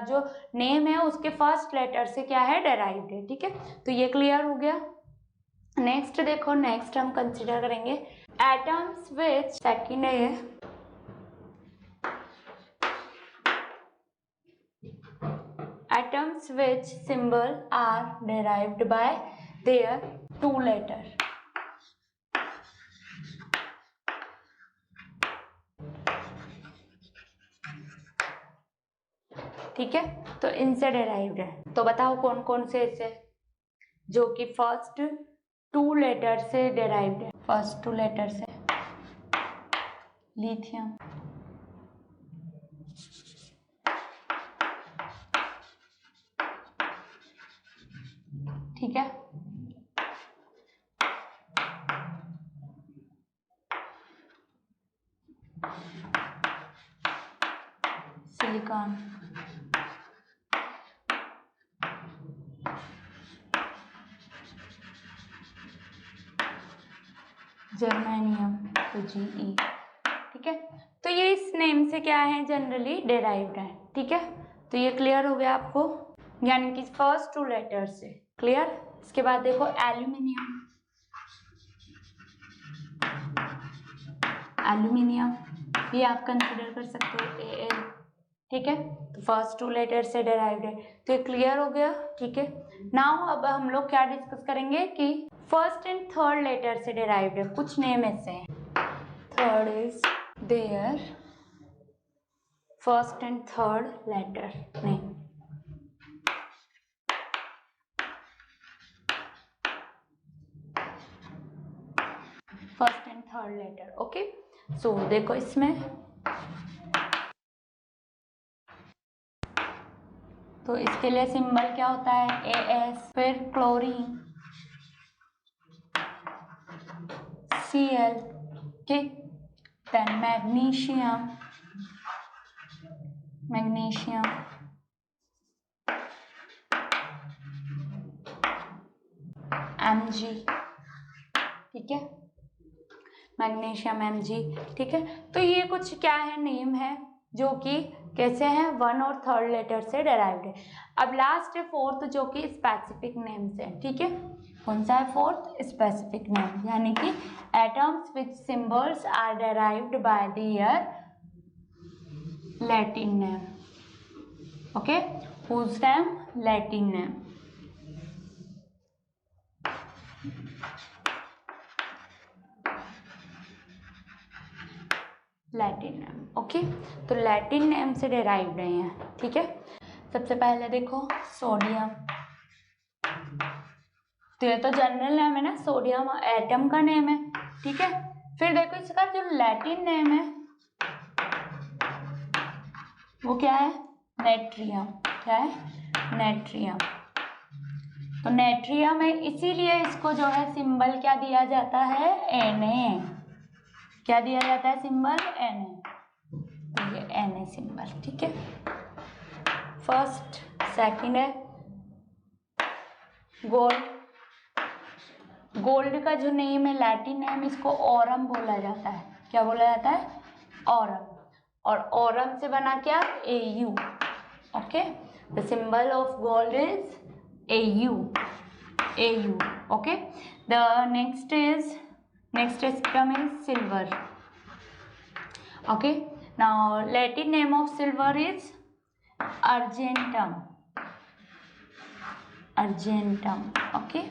जो नेम है उसके फर्स्ट लेटर से क्या है, डेराइव्ड है। ठीक है, तो ये क्लियर हो गया। नेक्स्ट देखो, नेक्स्ट हम कंसिडर करेंगे एटम्स विच, सेकंड है ये, atoms which symbol are derived by their two letter. ठीक है, तो इनसे डेराइव्ड है, तो बताओ कौन कौन से ऐसे जो कि फर्स्ट टू लेटर से डेराइव्ड है, फर्स्ट टू लेटर से, लिथियम, ठीक है, सिलिकॉन, जर्मेनियम, तो Ge। ठीक है, तो ये इस नेम से क्या है, जनरली डेराइव्ड है। ठीक है, तो ये क्लियर हो गया आपको, यानी कि फर्स्ट टू लेटर से क्लियर। इसके बाद देखो एल्यूमिनियम, एल्यूमिनियम ये आप कंसिडर कर सकते हो Al। ठीक है, तो फर्स्ट टू लेटर से डेराइव्ड है, तो ये क्लियर हो गया। ठीक है, नाउ अब हम लोग क्या डिस्कस करेंगे कि फर्स्ट एंड थर्ड लेटर से डेराइव्ड है, कुछ नेम ऐसे हैं, third is there first and third letter name. First and third letter, okay. So देखो इसमें, तो इसके लिए सिंबल क्या होता है, AS, फिर क्लोरीन, Cl, ठीक, देन मैग्नीशियम, Mg, ठीक है, मैग्नीशियम Mg। ठीक है, तो ये कुछ क्या है, नेम है जो कि कैसे हैं, वन और थर्ड लेटर से डेराइव्ड है। अब लास्ट है फोर्थ, जो कि स्पेसिफिक नेम से। ठीक है, कौन सा है फोर्थ, स्पेसिफिक नेम, यानी कि atoms which symbols are derived by their Latin name. Okay, whose name, Latin name. Latin name, okay, तो लैटिन नेम से डेराइव्ड है। ठीक है, सबसे पहले देखो सोडियम, तो ये तो जनरल नेम है ना, सोडियम एटम का नेम है, ठीक है। फिर देखो इसका जो लैटिन नेम है वो क्या है, नेट्रियम। क्या है, नेट्रियम। तो नेट्रियम है, इसीलिए इसको जो है सिंबल क्या दिया जाता है, Na। क्या दिया जाता है सिंबल, Na। तो ये Na सिंबल, ठीक है। फर्स्ट, सेकंड है गोल्ड। गोल्ड का जो नेम है, लैटिन नेम, इसको ऑरम बोला जाता है। क्या बोला जाता है, ऑरम। और ऑरम से बना क्या, Au। Okay, the symbol of gold is Au। Okay, the next term is silver। okay, now Latin name of silver is argentum। okay,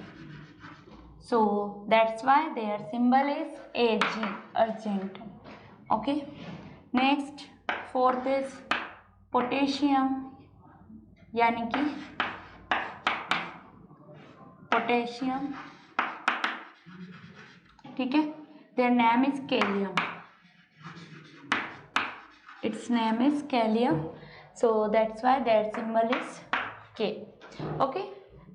so that's why their symbol is Ag, argentum। okay, next fourth is potassium, यानी कि potassium, ठीक है। their name is Kalium, its name is Kalium, so that's why their symbol is K। okay,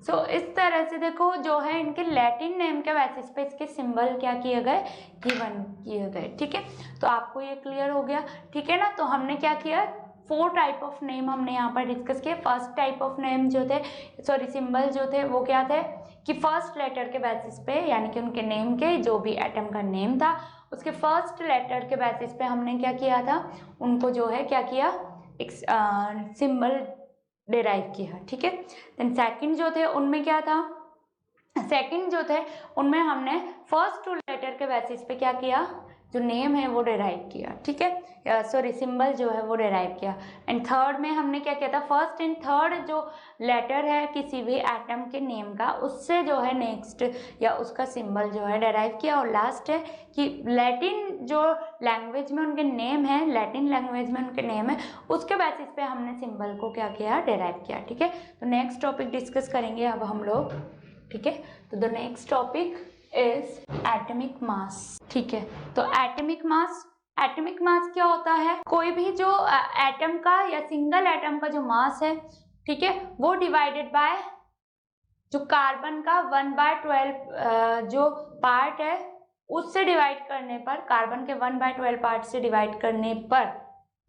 so इस तरह से देखो जो है इनके लैटिन नेम के बेसिस पे इसके सिंबल क्या किए गए, गिवन किए गए, ठीक है। तो आपको ये क्लियर हो गया, ठीक है ना। तो हमने क्या किया, 4 टाइप ऑफ नेम हमने यहाँ पर डिस्कस किए। फर्स्ट टाइप ऑफ नेम जो थे, सॉरी सिंबल जो थे वो क्या थे कि फर्स्ट लेटर के बेसिस पे, यानी कि उनके नेम के जो भी एटम का नेम था उसके फर्स्ट लेटर के बेसिस पे हमने क्या किया था, उनको जो है क्या किया, एक सिंबल डिराइव किया, ठीक है। देन सेकंड जो थे उनमें क्या था, सेकंड जो थे उनमें हमने फर्स्ट 2 लेटर के बेसिस पे क्या किया, जो नेम है वो डिराइव किया, ठीक है, सॉरी सिंबल जो है वो डिराइव किया। एंड थर्ड में हमने क्या किया था, फर्स्ट एंड थर्ड जो लेटर है किसी भी एटम के नेम का, उससे जो है नेक्स्ट या उसका सिंबल जो है डिराइव किया। और लास्ट है कि लैटिन जो लैंग्वेज में उनके नेम है, लैटिन लैंग्वेज में उनके नेम है, उसके बेसिस पे हमने सिंबल को क्या किया, डिराइव किया, ठीक है। तो नेक्स्ट टॉपिक डिस्कस करेंगे अब हम लोग, ठीक है। तो the next topic is atomic mass, ठीक है। तो एटॉमिक मास क्या होता है, कोई भी जो एटम का या सिंगल एटम का जो मास है, ठीक है, वो डिवाइडेड बाय जो कार्बन का 1/12 जो पार्ट है उससे डिवाइड करने पर, कार्बन के 1/12 पार्ट से डिवाइड करने पर,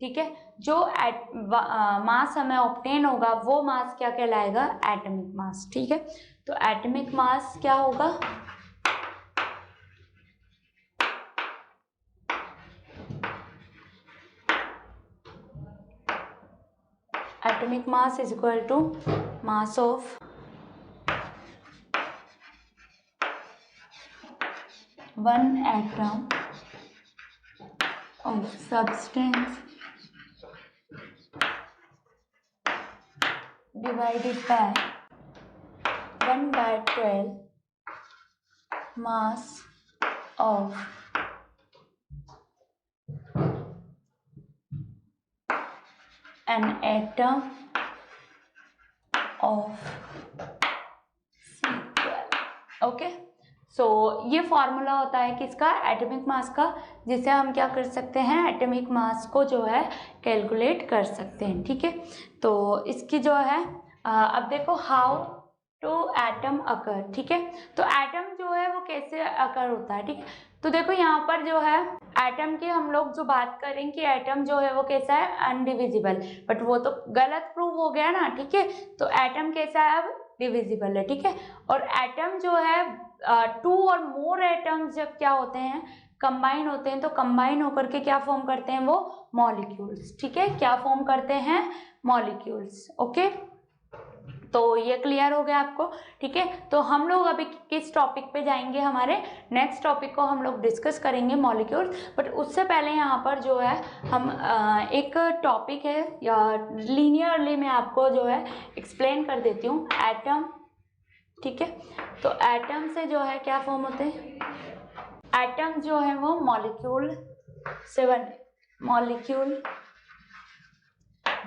ठीक है, जो मास हमें ऑब्टेन होगा वो मास क्या कहलाएगा, एटॉमिक मास, ठीक है। तो एटॉमिक मास क्या होगा, atomic mass is equal to mass of one atom of substance divided by 1/12 mass of an atom of C12। Okay, so ये फॉर्मूला होता है किसका, एटॉमिक मास का, जिसे हम क्या कर सकते हैं, एटॉमिक मास को जो है कैलकुलेट कर सकते हैं, ठीक है। तो इसकी जो है अब देखो हाउ टू एटम अकर, ठीक है। तो एटम जो है वो कैसे अकर होता है, ठीक है। तो देखो यहाँ पर जो है एटम की हम लोग जो बात करें कि एटम जो है वो कैसा है, अनडिविजिबल, बट वो तो गलत प्रूव हो गया ना, ठीक है। तो एटम कैसा है, अब डिविजिबल है, ठीक है। और एटम जो है 2 और मोर एटम्स जब क्या होते हैं, कंबाइन होते हैं, तो कंबाइन होकर के क्या फॉर्म करते हैं, वो मॉलिक्यूल्स, ठीक है, क्या फॉर्म करते हैं, मॉलिक्यूल्स। ओके, तो ये क्लियर हो गया आपको, ठीक है। तो हम लोग अभी किस टॉपिक पे जाएंगे, हमारे नेक्स्ट टॉपिक को हम लोग डिस्कस करेंगे मॉलिक्यूल्स, बट उससे पहले यहाँ पर जो है हम एक टॉपिक है या लीनियरली मैं आपको जो है एक्सप्लेन कर देती हूँ, एटम, ठीक है। तो एटम से जो है क्या फॉर्म होते हैं, एटम जो है वो मॉलिक्यूल से बने, मॉलिक्यूल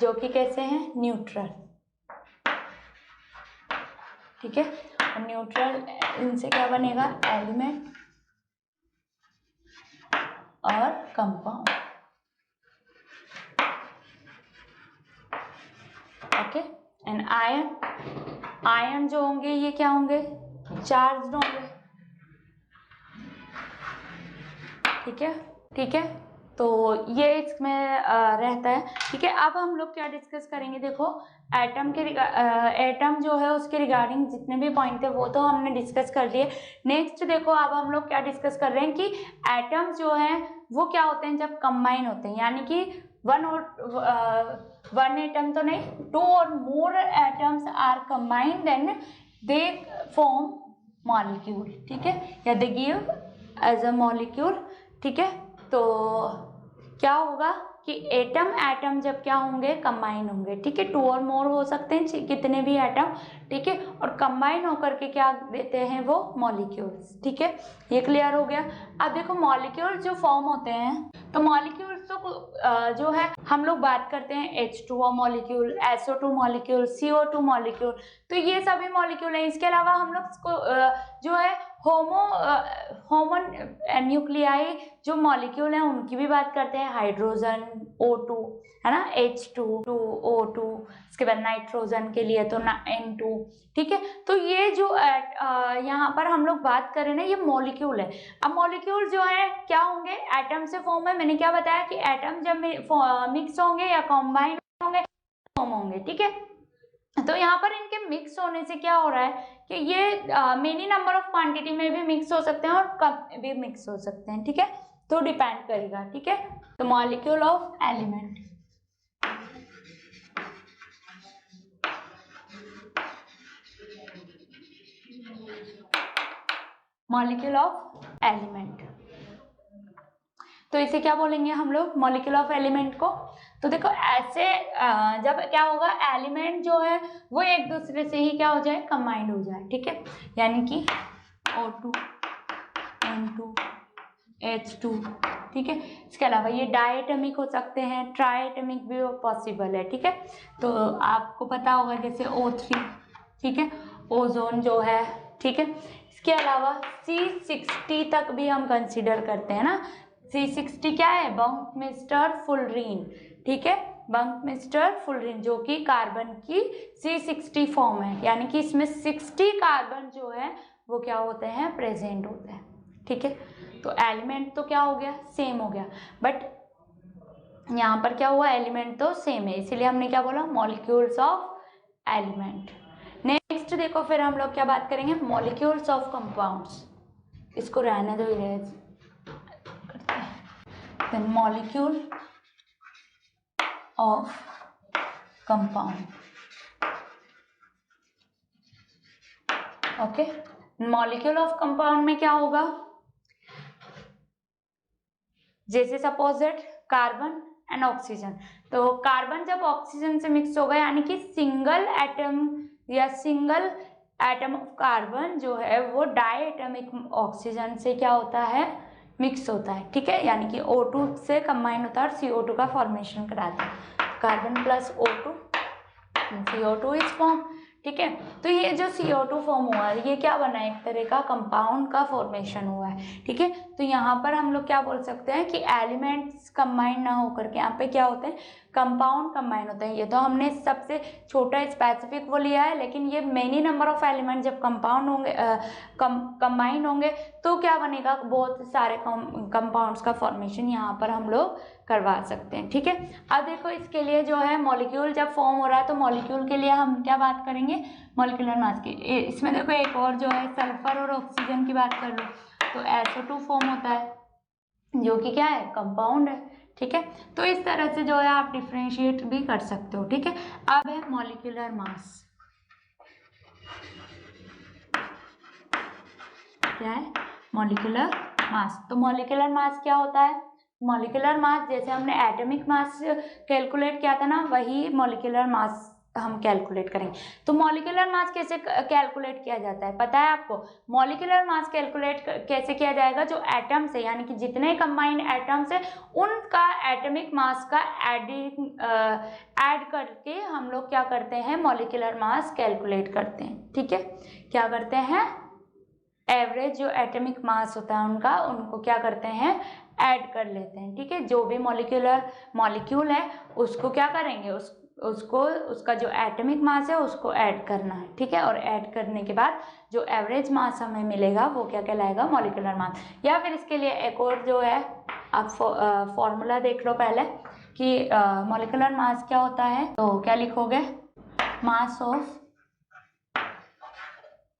जो कि कैसे हैं, न्यूट्रल, ठीक है। और न्यूट्रल इनसे क्या बनेगा, एलिमेंट और compound. Okay. And ion, ion जो होंगे ये क्या होंगे, चार्ज होंगे। ठीक है, ठीक है। तो ये इसमें रहता है। ठीक है, अब हम लोग क्या डिस्कस करेंगे, देखो एटम के एटम जो है उसके रिगार्डिंग जितने भी पॉइंट थे वो तो हमने डिस्कस कर लिए। नेक्स्ट देखो अब हम लोग क्या डिस्कस कर रहे हैं कि एटम्स जो हैं वो क्या होते हैं जब कंबाइन होते हैं, यानी कि वन एटम तो नहीं, 2 और more atoms are combined then they form molecule. ठीक है, या they give as a molecule. ठीक है, तो क्या होगा कि एटम एटम जब क्या होंगे, कंबाइन होंगे। ठीक है, 2 और मोर हो सकते हैं कितने भी एटम। ठीक है, और कंबाइन होकर के क्या देते हैं, वो मॉलिक्यूल्स। ठीक है, ये क्लियर हो गया। अब देखो मॉलिक्यूल जो फॉर्म होते हैं, तो मॉलिक्यूल्स तो जो है हम लोग बात करते हैं H2O molecule, SO2 molecule, CO2 molecule, तो ये सभी मॉलिक्यूल हैं। इसके अलावा हम लोग जो है होमो न्यूक्लियाई जो मॉलिक्यूल हैं उनकी भी बात करते हैं। हाइड्रोजन O2 है ना, H2 O2, इसके बाद नाइट्रोजन के लिए तो N2। ठीक है, तो ये जो यहाँ पर हम लोग बात करें ना, ये मॉलिक्यूल है। अब मॉलिक्यूल जो है क्या होंगे, एटम से फॉर्म है। मैंने क्या बताया कि एटम जब मिक्स होंगे या कॉम्बाइन होंगे, फॉर्म होंगे। ठीक है, तो यहाँ पर इनके मिक्स होने से क्या हो रहा है कि ये मेनी नंबर ऑफ क्वांटिटी में भी मिक्स हो सकते हैं और कम भी मिक्स हो सकते हैं। ठीक है, तो डिपेंड करेगा। ठीक है, तो molecule of element, molecule of element, तो इसे क्या बोलेंगे हम लोग, मॉलिक्यूल ऑफ एलिमेंट को। तो देखो ऐसे जब क्या होगा, एलिमेंट जो है वो एक दूसरे से ही क्या हो जाए, कंबाइंड हो जाए। ठीक है, यानी कि O2 N2 H2। ठीक है, इसके अलावा ये डायटमिक हो सकते हैं, ट्राइटमिक भी पॉसिबल है। ठीक है, तो आपको पता होगा जैसे O3। ठीक है, ओजोन जो है। ठीक है, इसके अलावा C60 तक भी हम कंसिडर करते हैं ना। C60 क्या है, बंकमिस्टर फुलरीन। ठीक है, बंकमिस्टर फुलरीन जो कि कार्बन की C60 फॉर्म है, यानी कि इसमें 60 कार्बन जो है वो क्या होते हैं, प्रेजेंट होते हैं। ठीक है, तो एलिमेंट तो क्या हो गया, सेम हो गया, बट यहाँ पर क्या हुआ, एलिमेंट तो सेम है, इसीलिए हमने क्या बोला, मॉलिक्यूल्स ऑफ एलिमेंट। नेक्स्ट देखो फिर हम लोग क्या बात करेंगे, मॉलिक्यूल्स ऑफ कंपाउंड्स। इसको रहने दो, इरेज करते हैं। Then molecule of compound. Okay, molecule of compound में क्या होगा, जैसे suppose that carbon and oxygen, तो कार्बन जब ऑक्सीजन से मिक्स होगा, यानी कि सिंगल एटम या सिंगल एटम ऑफ कार्बन जो है वो डाई एटमिक ऑक्सीजन से क्या होता है, मिक्स होता है। ठीक है, यानी कि O2 से कंबाइन होता है और CO2 का फॉर्मेशन कराता है। Carbon plus O2 CO2 is form. ठीक है, तो ये जो CO2 फॉर्म हुआ है ये क्या बना है, एक तरह का कंपाउंड का फॉर्मेशन हुआ है। ठीक है, तो यहाँ पर हम लोग क्या बोल सकते हैं कि एलिमेंट्स कंबाइन ना होकर के यहाँ पे क्या होते हैं, कंपाउंड कंबाइन होते हैं। ये तो हमने सबसे छोटा स्पेसिफिक वो लिया है, लेकिन ये मेनी नंबर ऑफ एलिमेंट जब कंपाउंड होंगे, कंबाइन होंगे तो क्या बनेगा, बहुत सारे कंपाउंड्स का फॉर्मेशन यहाँ पर हम लोग करवा सकते हैं। ठीक है, अब देखो इसके लिए जो है मॉलिक्यूल जब फॉर्म हो रहा है तो मॉलिक्यूल के लिए हम क्या बात करेंगे, मॉलिक्यूलर मास की। इसमें देखो एक और जो है सल्फर और ऑक्सीजन की बात कर लो तो SO2 फॉर्म होता है जो कि क्या है, कंपाउंड है। ठीक है, तो इस तरह से जो है आप डिफ्रेंशिएट भी कर सकते हो। ठीक है, अब है मॉलिक्यूलर मास। क्या है, मॉलिक्यूलर मास। तो मॉलिक्यूलर मास क्या होता है, मॉलिक्यूलर मास जैसे हमने एटॉमिक मास कैलकुलेट किया था ना, वही मॉलिक्यूलर मास हम कैलकुलेट करेंगे। तो मॉलिक्यूलर मास कैसे कैलकुलेट किया जाता है पता है आपको? मॉलिक्यूलर मास कैलकुलेट कैसे किया जाएगा? जो एटम्स है यानी कि जितने कंबाइंड एटम्स है उनका एटॉमिक मास का ऐड करके हम लोग क्या करते हैं, मॉलिक्यूलर मास कैलकुलेट करते हैं। ठीक है, क्या करते हैं, एवरेज जो एटॉमिक मास होता है उनको क्या करते हैं, ऐड कर लेते हैं। ठीक है, जो भी मॉलिक्यूल है उसको क्या करेंगे, उसको उसका जो एटॉमिक मास है उसको ऐड करना है। ठीक है, और ऐड करने के बाद जो एवरेज मास हमें मिलेगा वो क्या कहलाएगा, मॉलिक्यूलर मास। या फिर इसके लिए एक और जो है आप फॉर्मूला देख लो पहले कि मॉलिक्यूलर मास क्या होता है। तो क्या लिखोगे, mass of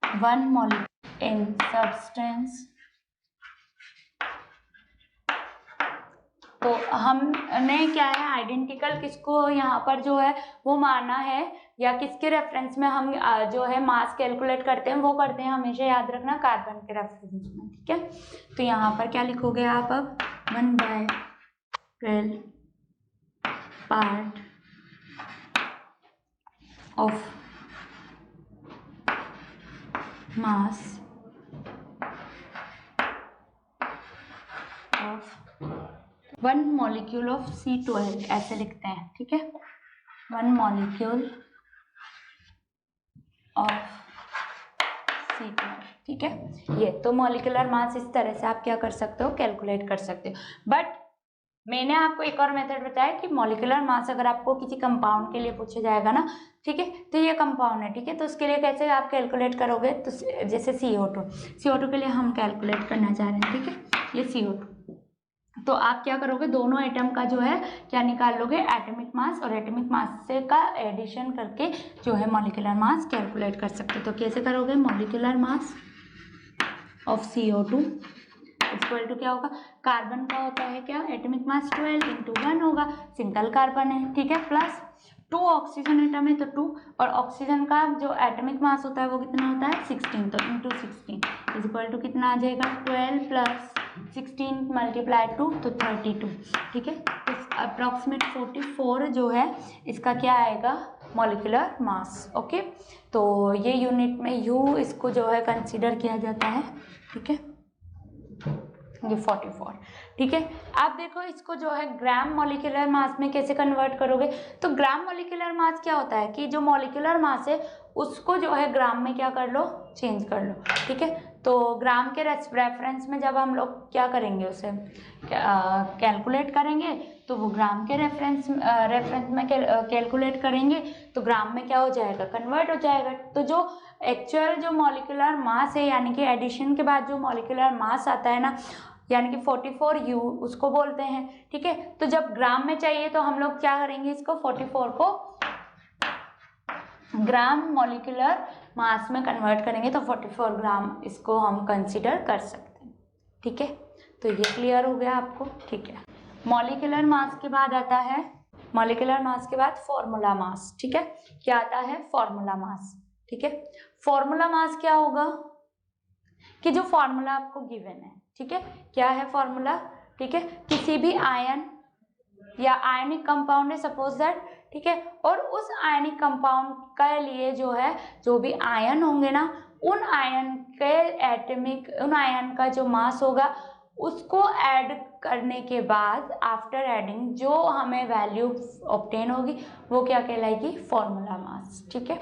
one molecule in substance. तो हमने क्या है, आइडेंटिकल किसको यहाँ पर जो है वो माना है, या किसके रेफरेंस में हम जो है मास कैलकुलेट करते हैं, वो करते हैं हमेशा याद रखना कार्बन के रेफरेंस में। ठीक है, तो यहाँ पर क्या लिखोगे आप, अब 1/12 part of mass of one molecule of C12 ऐसे लिखते हैं। ठीक है, वन मॉलिक्यूल ऑफ C12। ठीक है, ये तो मॉलिक्यूलर मास इस तरह से आप क्या कर सकते हो, कैलकुलेट कर सकते हो। बट मैंने आपको एक और मेथड बताया कि मॉलिक्यूलर मास अगर आपको किसी कंपाउंड के लिए पूछा जाएगा ना, ठीक है, तो ये कंपाउंड है, ठीक है, तो उसके लिए कैसे आप कैलकुलेट करोगे, तो जैसे CO2 के लिए हम कैलकुलेट करना चाह रहे हैं। ठीक है, ये CO2, तो आप क्या करोगे, दोनों एटम का जो है क्या निकाल लोगे, एटॉमिक मास, और एटॉमिक मास से का एडिशन करके जो है मॉलिक्यूलर मास कैलकुलेट कर सकते हो। तो कैसे करोगे, molecular mass of CO2 equal to क्या होगा, कार्बन का होता है क्या, एटॉमिक मास 12 इंटू 1 होगा, सिंगल कार्बन है। ठीक है, प्लस 2 ऑक्सीजन एटम है तो 2, और ऑक्सीजन का जो एटॉमिक मास होता है वो कितना होता है, 16, तो इंटू 16 इज इक्वल टू कितना आ जाएगा, 12 प्लस 16 मल्टीप्लाई 2 तो 32। ठीक है, तो अप्रॉक्सीमेट 44 जो है इसका क्या आएगा, मॉलिक्यूलर मास। ओके, तो ये यूनिट में यू इसको जो है कंसीडर किया जाता है। ठीक है, ये 44। ठीक है, आप देखो इसको जो है ग्राम मॉलिक्यूलर मास में कैसे कन्वर्ट करोगे। तो ग्राम मॉलिक्यूलर मास क्या होता है कि जो मॉलिक्यूलर मास है उसको जो है ग्राम में क्या कर लो, चेंज कर लो। ठीक है, तो ग्राम के रेफरेंस में जब हम लोग क्या करेंगे, उसे कैलकुलेट करेंगे, तो वो ग्राम के रेफरेंस में कैलकुलेट करेंगे तो ग्राम में क्या हो जाएगा, कन्वर्ट हो जाएगा। तो जो एक्चुअल जो मॉलिक्यूलर मास है यानी कि एडिशन के बाद जो मॉलिक्यूलर मास आता है ना, यानी कि 44U उसको बोलते हैं। ठीक है, तो जब ग्राम में चाहिए तो हम लोग क्या करेंगे, इसको 44 को ग्राम मॉलिक्यूलर मास में कन्वर्ट करेंगे तो 44 ग्राम इसको हम कंसीडर कर सकते हैं। ठीक है, तो ये क्लियर हो गया आपको। ठीक है, मॉलिक्यूलर मास के बाद आता है, मॉलिक्यूलर मास के बाद फॉर्मूला मास। ठीक है, क्या आता है, फॉर्मूला मास। ठीक है, फॉर्मूला मास क्या होगा कि जो फॉर्मूला आपको गिवन है, ठीक है, क्या है फॉर्मूला, ठीक है, किसी भी आयन या आयनिक कंपाउंड है सपोज दैट, ठीक है, और उस आयनिक कंपाउंड के लिए जो है जो भी आयन होंगे ना, उन आयन के उन आयन का जो मास होगा उसको ऐड करने के बाद आफ्टर एडिंग जो हमें वैल्यू ऑब्टेन होगी वो क्या कहलाएगी, फॉर्मूला मास। ठीक है,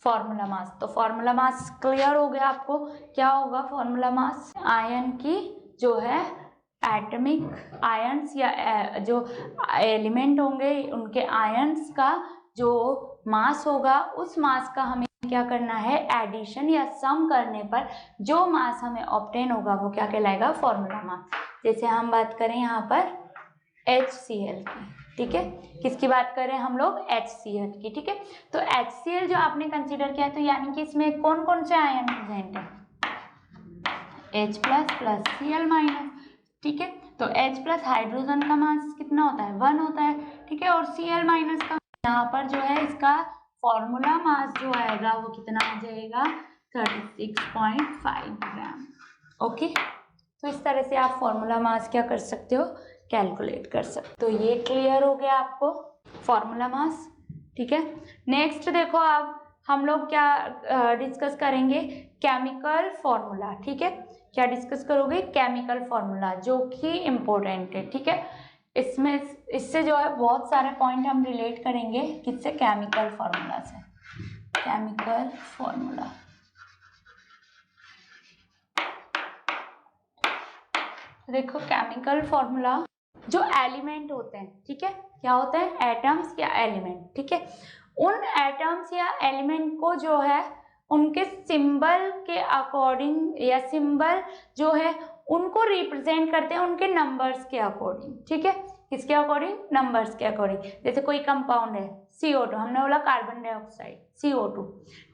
फॉर्मूला मास, तो फॉर्मूला मास क्लियर हो गया आपको, क्या होगा फॉर्मूला मास, आयन की जो है एटॉमिक आयंस या जो एलिमेंट होंगे उनके आयंस का जो मास होगा उस मास का हमें क्या करना है, एडिशन या सम करने पर जो मास हमें ऑब्टेन होगा वो क्या कहलाएगा, फॉर्मूला मास। जैसे हम बात करें यहाँ पर HCl की, ठीक है, किसकी बात करें हम लोग, HCl की। ठीक है, तो HCl जो आपने कंसीडर किया तो यानी कि इसमें कौन कौन से आयन प्रेजेंट है, H प्लस Cl-। ठीक है, तो H प्लस हाइड्रोजन का मास कितना होता है, 1 होता है। ठीक है, और Cl- का यहाँ पर जो है इसका फॉर्मूला मास जो आएगा वो कितना आ जाएगा, 36.5 ग्राम। ओके, तो इस तरह से आप फॉर्मूला मास क्या कर सकते हो, कैलकुलेट कर सकते हो। तो ये क्लियर हो गया आपको फॉर्मूला मास, ठीक है। नेक्स्ट देखो अब हम लोग क्या डिस्कस करेंगे, केमिकल फॉर्मूला, ठीक है। क्या डिस्कस करोगे, केमिकल फॉर्मूला, जो कि इम्पोर्टेंट है, ठीक है। इसमें इससे जो है बहुत सारे पॉइंट हम रिलेट करेंगे, किससे, केमिकल फॉर्मूला से। केमिकल फॉर्मूला, देखो केमिकल फॉर्मूला, जो एलिमेंट होते हैं, ठीक है, क्या होते हैं, एटम्स या एलिमेंट, ठीक है। उन एटम्स या एलिमेंट को जो है उनके सिंबल के अकॉर्डिंग, या सिंबल जो है उनको रिप्रेजेंट करते हैं उनके नंबर्स के अकॉर्डिंग, ठीक है। किसके अकॉर्डिंग, नंबर्स के अकॉर्डिंग। जैसे कोई कंपाउंड है CO2, हमने बोला कार्बन डाइऑक्साइड CO2,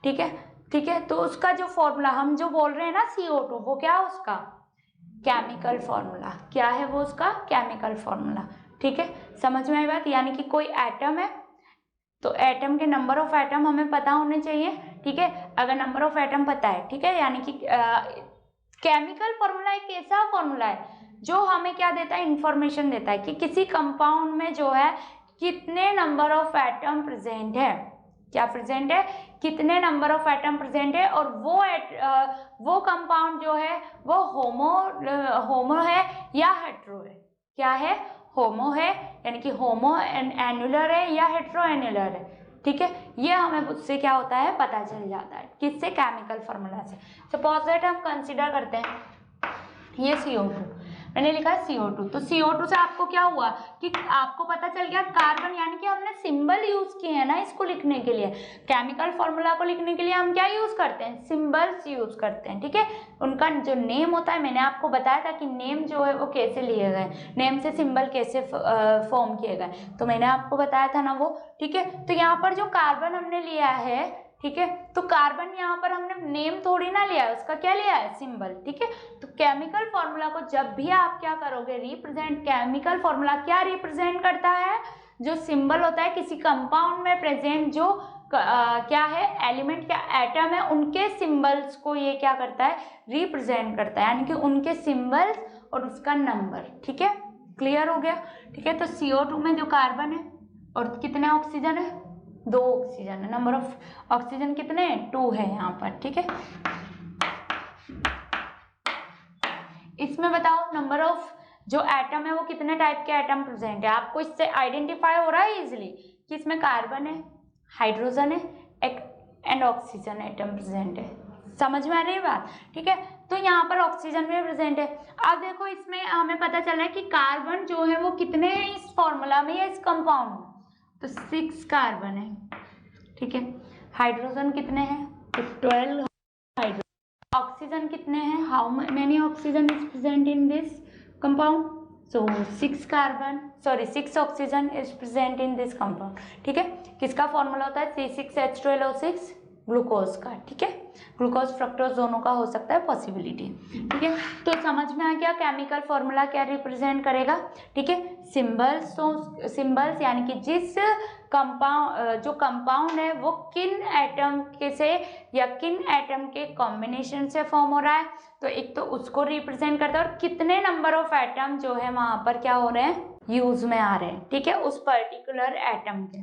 ठीक है, ठीक है। तो उसका जो फॉर्मूला हम जो बोल रहे हैं ना CO2, वो क्या है उसका केमिकल फॉर्मूला, क्या है वो उसका केमिकल फॉर्मूला, ठीक है। समझ में आई बात, यानी कि कोई एटम है तो एटम के नंबर ऑफ एटम हमें पता होने चाहिए, ठीक है। अगर नंबर ऑफ एटम पता है, ठीक है, यानी कि केमिकल फॉर्मूला एक ऐसा फॉर्मूला है जो हमें क्या देता है, इंफॉर्मेशन देता है कि किसी कंपाउंड में जो है कितने नंबर ऑफ एटम प्रेजेंट है, क्या प्रेजेंट है, कितने नंबर ऑफ एटम प्रेजेंट है, और वो कंपाउंड जो है वो होमो है या हेट्रो है, क्या है, होमो है, यानी कि होमो एन्युलर है या हेट्रो एन्युलर है, ठीक है। ये हमें उससे क्या होता है, पता चल जाता है, किससे, केमिकल फॉर्मूला से। सपोज दैट हम कंसीडर करते हैं ये CO2, मैंने लिखा है CO2, तो CO2 से आपको क्या हुआ कि आपको पता चल गया कार्बन, यानी कि हमने सिंबल यूज किए हैं ना इसको लिखने के लिए। केमिकल फॉर्मूला को लिखने के लिए हम क्या यूज करते हैं, सिंबल्स यूज करते हैं, ठीक है। उनका जो नेम होता है, मैंने आपको बताया था कि नेम जो है वो कैसे लिए गए, नेम से सिंबल कैसे फॉर्म किए गए, तो मैंने आपको बताया था ना वो, ठीक है। तो यहाँ पर जो कार्बन हमने लिया है, ठीक है, तो कार्बन यहाँ पर हमने नेम थोड़ी ना लिया है, उसका क्या लिया है, सिंबल, ठीक है। तो केमिकल फॉर्मूला को जब भी आप क्या करोगे, रिप्रेजेंट, केमिकल फॉर्मूला क्या रिप्रेजेंट करता है, जो सिंबल होता है किसी कंपाउंड में प्रेजेंट जो क्या है, एलिमेंट क्या एटम है, उनके सिंबल्स को ये क्या करता है, रिप्रेजेंट करता है, यानी कि उनके सिंबल्स और उसका नंबर, ठीक है। क्लियर हो गया, ठीक है। तो CO2 में जो कार्बन है और कितने ऑक्सीजन है, 2 ऑक्सीजन है, नंबर ऑफ ऑक्सीजन कितने हैं, 2 है यहाँ पर, ठीक है। इसमें बताओ नंबर ऑफ जो एटम है वो कितने टाइप के एटम प्रेजेंट है, आपको इससे आइडेंटिफाई हो रहा है इजिली कि इसमें कार्बन है, हाइड्रोजन है एंड ऑक्सीजन एटम प्रेजेंट है। समझ में आ रही है बात, ठीक है। तो यहाँ पर ऑक्सीजन भी प्रेजेंट है। अब देखो इसमें हमें पता चला है कि कार्बन जो है वो कितने हैं इस फॉर्मूला में या इस कंपाउंड में, तो 6 कार्बन है, ठीक है। हाइड्रोजन कितने हैं, तो 12 हाइड्रोजन। ऑक्सीजन कितने हैं, how many oxygen is present in this compound, so 6 carbon, sorry 6 oxygen is present in this compound, ठीक है। किसका फॉर्मूला होता है, C6H12O6, ग्लूकोज का, ठीक है। ग्लूकोज फ्रक्टोज दोनों का हो सकता है पॉसिबिलिटी, ठीक है। तो समझ में आ गया केमिकल फॉर्मूला क्या रिप्रेजेंट करेगा, ठीक है। सिंबल्स, तो सिंबल्स यानी कि जिस जो कंपाउंड है वो किन एटम के से या किन एटम के कॉम्बिनेशन से फॉर्म हो रहा है, तो एक तो उसको रिप्रेजेंट करता है, और कितने नंबर ऑफ एटम जो है वहां पर क्या हो रहे हैं, यूज में आ रहे हैं, ठीक है, उस पर्टिकुलर एटम के,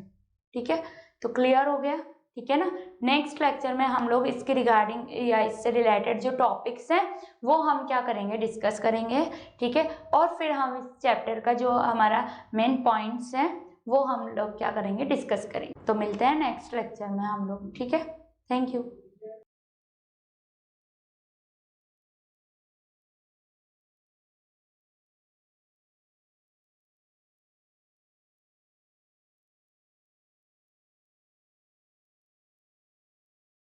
ठीक है। तो क्लियर हो गया, ठीक है ना। नेक्स्ट लेक्चर में हम लोग इसके रिगार्डिंग या इससे रिलेटेड जो टॉपिक्स हैं वो हम क्या करेंगे, डिस्कस करेंगे, ठीक है। और फिर हम इस चैप्टर का जो हमारा मेन पॉइंट्स हैं वो हम लोग क्या करेंगे, डिस्कस करेंगे। तो मिलते हैं नेक्स्ट लेक्चर में हम लोग, ठीक है। Thank you.